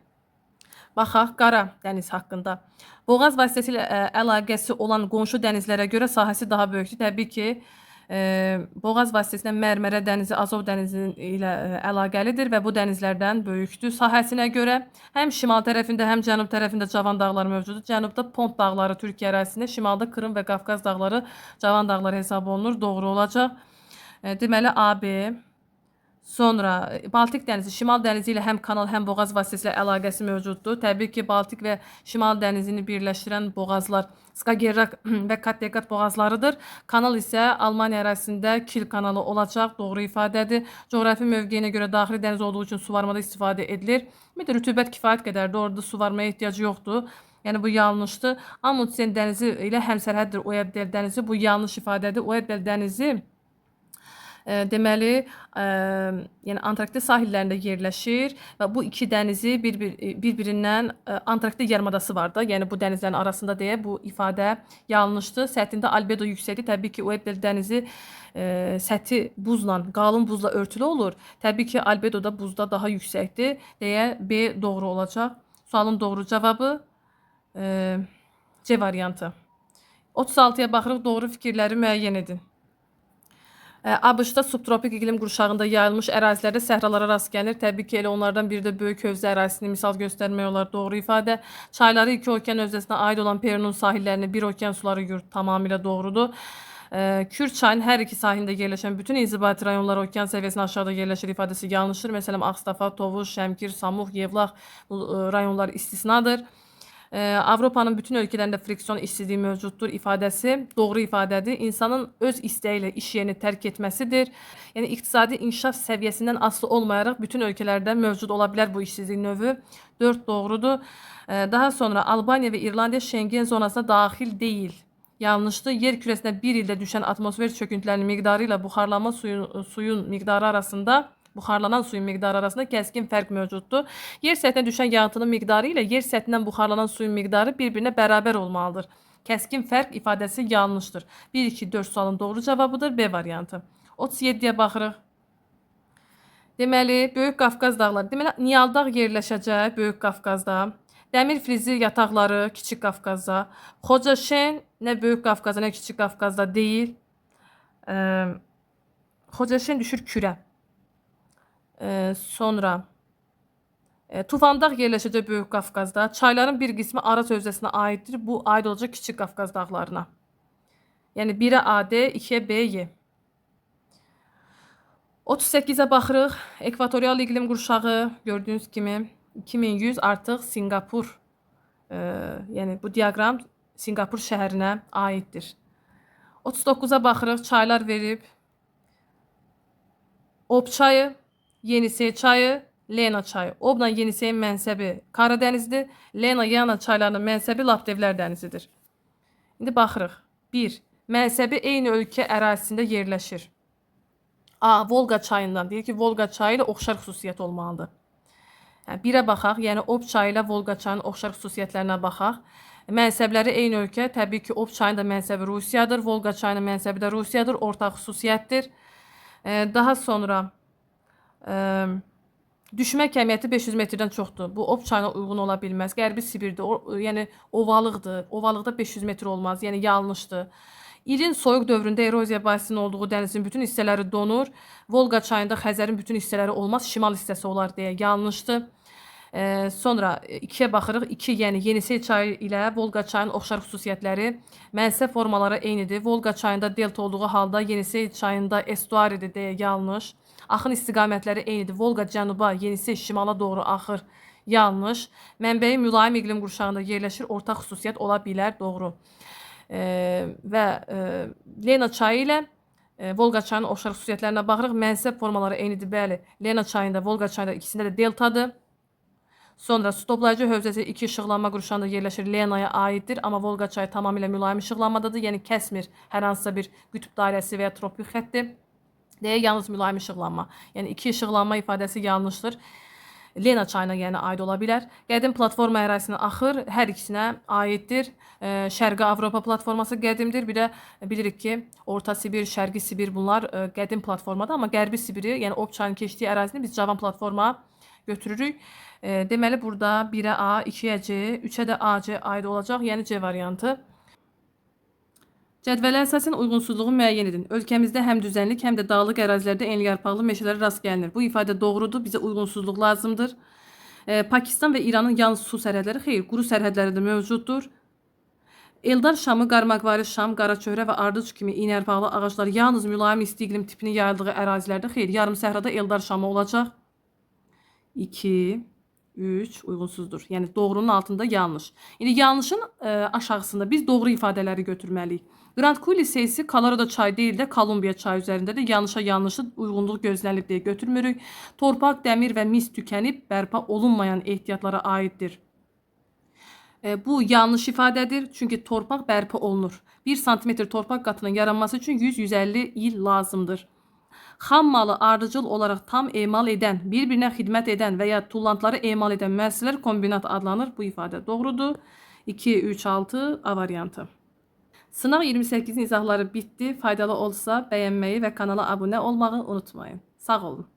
Speaker 1: Baxaq, Qara dəniz haqqında. Boğaz vasitəsilə əlaqəsi olan qonşu dənizlərə görə sahəsi daha böyükdür. Təbii ki, Boğaz vasitəsilə Mərmərə dənizi Azov dənizi ilə əlaqəlidir və bu dənizlərdən böyükdür sahəsinə görə. Həm şimal tərəfində, həm cənub tərəfində Cavan dağları mövcuddur. Cənubda Pont dağları Türkiyə ərazisində, şimalda Krım və Qafqaz dağları Cavan dağları hesab olunur. Doğru olacaq. Deməli AB. Sonra Baltik dənizi Şimal dənizi ilə həm kanal, həm boğaz vasitəsilə əlaqəsi mövcuddur. Təbii ki, Baltik və Şimal dənizini birləşdirən boğazlar Skagerrak və Kattegat boğazlarıdır. Kanal isə Almaniya ərazisində Kil kanalı olacaq. Doğru ifadədir. Coğrafi mövqeyinə görə daxili dəniz olduğu üçün suvarmada istifadə edilir. Bir də rütubət kifayət qədərdir. Orada suvarmaya ehtiyacı yoxdur. Yəni bu yanlışdır. Amundsen dənizi ilə həmsərhəddir Oyabdel dənizi. Bu yanlış ifadədir. Oyabdel dənizi deməli, yəni Antarktida sahillərində yerləşir və bu iki dənizi bir-birindən Antarktida yarımadası var da, yəni bu dənizlərin arasında deyə bu ifadə yanlışdır. Səthində albedo yüksəkdir. Təbii ki, Oyabdel dənizi səthi buzla, qalın buzla örtülü olur. Təbii ki, albedo da buzda daha yüksəkdir deyə B doğru olacaq. Sualın doğru cavabı C variantı. 36-ya baxırıq, doğru fikirləri müəyyən edin. ABŞ-da subtropik iqlim qurşağında yayılmış ərazilərdə səhralara rast gəlinir. Təbii ki, elə onlardan biri də böyük hövzə ərazisini misal göstərmək olar. Doğru ifadə. Çayları iki okean hövzəsinə aid olan Perunun sahillərini bir okean suları yurt tamamilə doğrudur. Kür çayın hər iki sahilində yerləşən bütün inzibati rayonlar okean səviyyəsindən aşağıda yerləşir ifadəsi yanlışdır. Məsələn, Ağstafa, Tovuz, Şəmkir, Samux, Yevlax bu rayonlar istisnadır. Avropanın bütün ölkələrində friksion işsizliyi mövcuddur ifadəsi doğru ifadədir. İnsanın öz istəyi ilə iş yerini tərk etməsidir. Yəni iqtisadi inkişaf səviyyəsindən asılı olmayaraq bütün ölkələrdə mövcud ola bilər bu işsizlik növü. 4 doğrudur. Daha sonra Albaniya və İrlandiya Şengen zonasına daxil deyil. Yanlışdır. Yer kürəsinə bir ildə düşən atmosfer çöküntülərinin miqdarı ilə buxarlanan suyun miqdarı arasında kəskin fərq mövcuddur. Yer səthinə düşən yağıntının miqdarı ilə yer səthindən buxarlanan suyun miqdarı bir-birinə bərabər olmalıdır. Kəskin fərq ifadəsi yanlışdır. 1, 2, 4 sualın doğru cavabıdır. B variantı. 37-yə baxırıq. Deməli, Böyük Qafqaz dağları. Deməli, Niyaldağ yerləşəcək Böyük Qafqazda. Dəmir filizi yataqları Kiçik Qafqazda. Xocaşen nə Böyük Qafqazda, nə Kiçik Qafqazda deyil. Xocaşen düşür kürə. Sonra Tufandağ yerləşəcək Böyük Qafqazda. Çayların bir qismi Araz hövzəsinə aiddir. Bu aid olacaq Kiçik Qafqaz dağlarına. Yəni 1-ə AD, 2-yə BY. 38-ə baxırıq. Ekvatorial iqlim qurşağı gördüyünüz kimi 2100 artıq Singapur. Yəni bu diaqram Singapur şəhərinə aiddir. 39-a baxırıq. Çaylar verib. Ob çayı, Yenisey çayı, Lena çayı. Obla Yeniseyin mənsəbi Karadənizdir. Lena, Yana çaylarının mənsəbi Laptevlər dənizidir. İndi baxırıq. 1. Mənsəbi eyni ölkə ərazisində yerləşir. A. Volqa çayından. Deyir ki, Volqa çayı ilə oxşar xüsusiyyət olmalıdır. 1-ə baxaq. Yəni, Ob çayı ilə Volqa çayının oxşar xüsusiyyətlərinə baxaq. Mənsəbləri eyni ölkə. Təbii ki, Ob çayının da mənsəbi Rusiyadır. Volqa çayının mənsəbi də Rusiyadır. Ortaq xüsusiyyətdir. Daha sonra düşmə kəmiyyəti 500 metrdən çoxdur. Bu Ob çayına uyğun ola bilməz. Qərbi Sibirdir. Yəni ovalıqdır. Ovalıqda 500 metr olmaz. Yəni yanlışdır. İlin soyuq dövründə eroziya bahsinin olduğu dənizin bütün hissələri donur. Volqa çayında Xəzərin bütün hissələri olmaz. Şimal hissəsi olar deyə yanlışdır. Sonra 2-yə baxırıq. 2, yəni Yenisey çayı ilə Volqa çayının oxşar xüsusiyyətləri. Mənsəb formaları eynidir. Volqa çayında delta olduğu halda Yenisey çayında estuaridir deyə yanlış. Axın istiqamətləri eynidir. Volqa cənuba, Yenisey şimala doğru axır. Yanlış. Mənbəyi mülayim iqlim qurşağında yerləşir. Ortaq xüsusiyyət ola bilər. Doğru. Və Lena çayı ilə Volqa çayının oxşar xüsusiyyətlərinə baxırıq. Mənsəb formaları eynidir. Bəli, Lena çayında, Volqa çayında ikisində də deltadır. Sonra su toplayıcı hövzəsi 2 işıqlanma qurşağında yerləşir. Lenaya aiddir. Amma Volqa çayı tamamilə mülayim işıqlanmadadır. Yəni kəsmir hər hansısa bir qütb dairəsi və ya tropik xətti. Deyə yalnız mülayim işıqlanma. Yəni 2 işıqlanma ifadəsi yanlışdır. Lena çayına yəni aid ola bilər. Qədim platforma ərazisinə axır. Hər ikisinə aiddir. Şərqi Avropa platforması qədimdir. Bir də bilirik ki, Orta Sibir, Şərqi Sibir bunlar qədim platformadır. Amma Qərbi Sibiri, yəni Ob çayının keçdiyi ərazini biz cavan platforma götürürük. Deməli, burada 1-ə A, 2-yə C, 3-ə də AC aid olacaq. Yəni C variantı. Cədvələ əsasən uyğunsuzluğu müəyyən edin. Ölkəmizdə həm düzənlik, həm də dağlıq ərazilərdə enliyarpaqlı meşələrə rast gəlinir. Bu ifadə doğrudur. Bizə uyğunsuzluq lazımdır. Pakistan və İranın yalnız su sərhədləri xeyr, quru sərhədləri də mövcuddur. Eldar şamı, qarmaqvari şam, qaraçöhrə və ardıc kimi iynəyarpaqlı ağaclar yalnız mülayim isti iqlim tipinin yayıldığı ərazilərdə xeyr, yarım səhrada eldar şamı olacaq. 2, 3 uyğunsuzdur. Yəni doğrunun altında yanlış. İndi yanlışın aşağısında biz doğru ifadələri götürməliyik. Grand Coulee seyisi Colorado çayı deyil də Kolumbiya çayı üzərindədir. Yanlışa yanlışı uyğunluq gözlənilib deyə götürmürük. Torpaq, dəmir və mis tükənib bərpa olunmayan ehtiyatlara aiddir. Bu yanlış ifadədir. Çünki torpaq bərpa olunur. 1 sm torpaq qatının yaranması üçün 100-150 il lazımdır. Xam malı ardıcıl olaraq tam emal edən, bir-birinə xidmət edən və ya tullantıları emal edən müəssisələr kombinat adlanır. Bu ifadə doğrudur. 2, 3, 6 A variantı. Sınaq 28-in izahları bitdi. Faydalı olsa bəyənməyi və kanala abunə olmağı unutmayın. Sağ olun.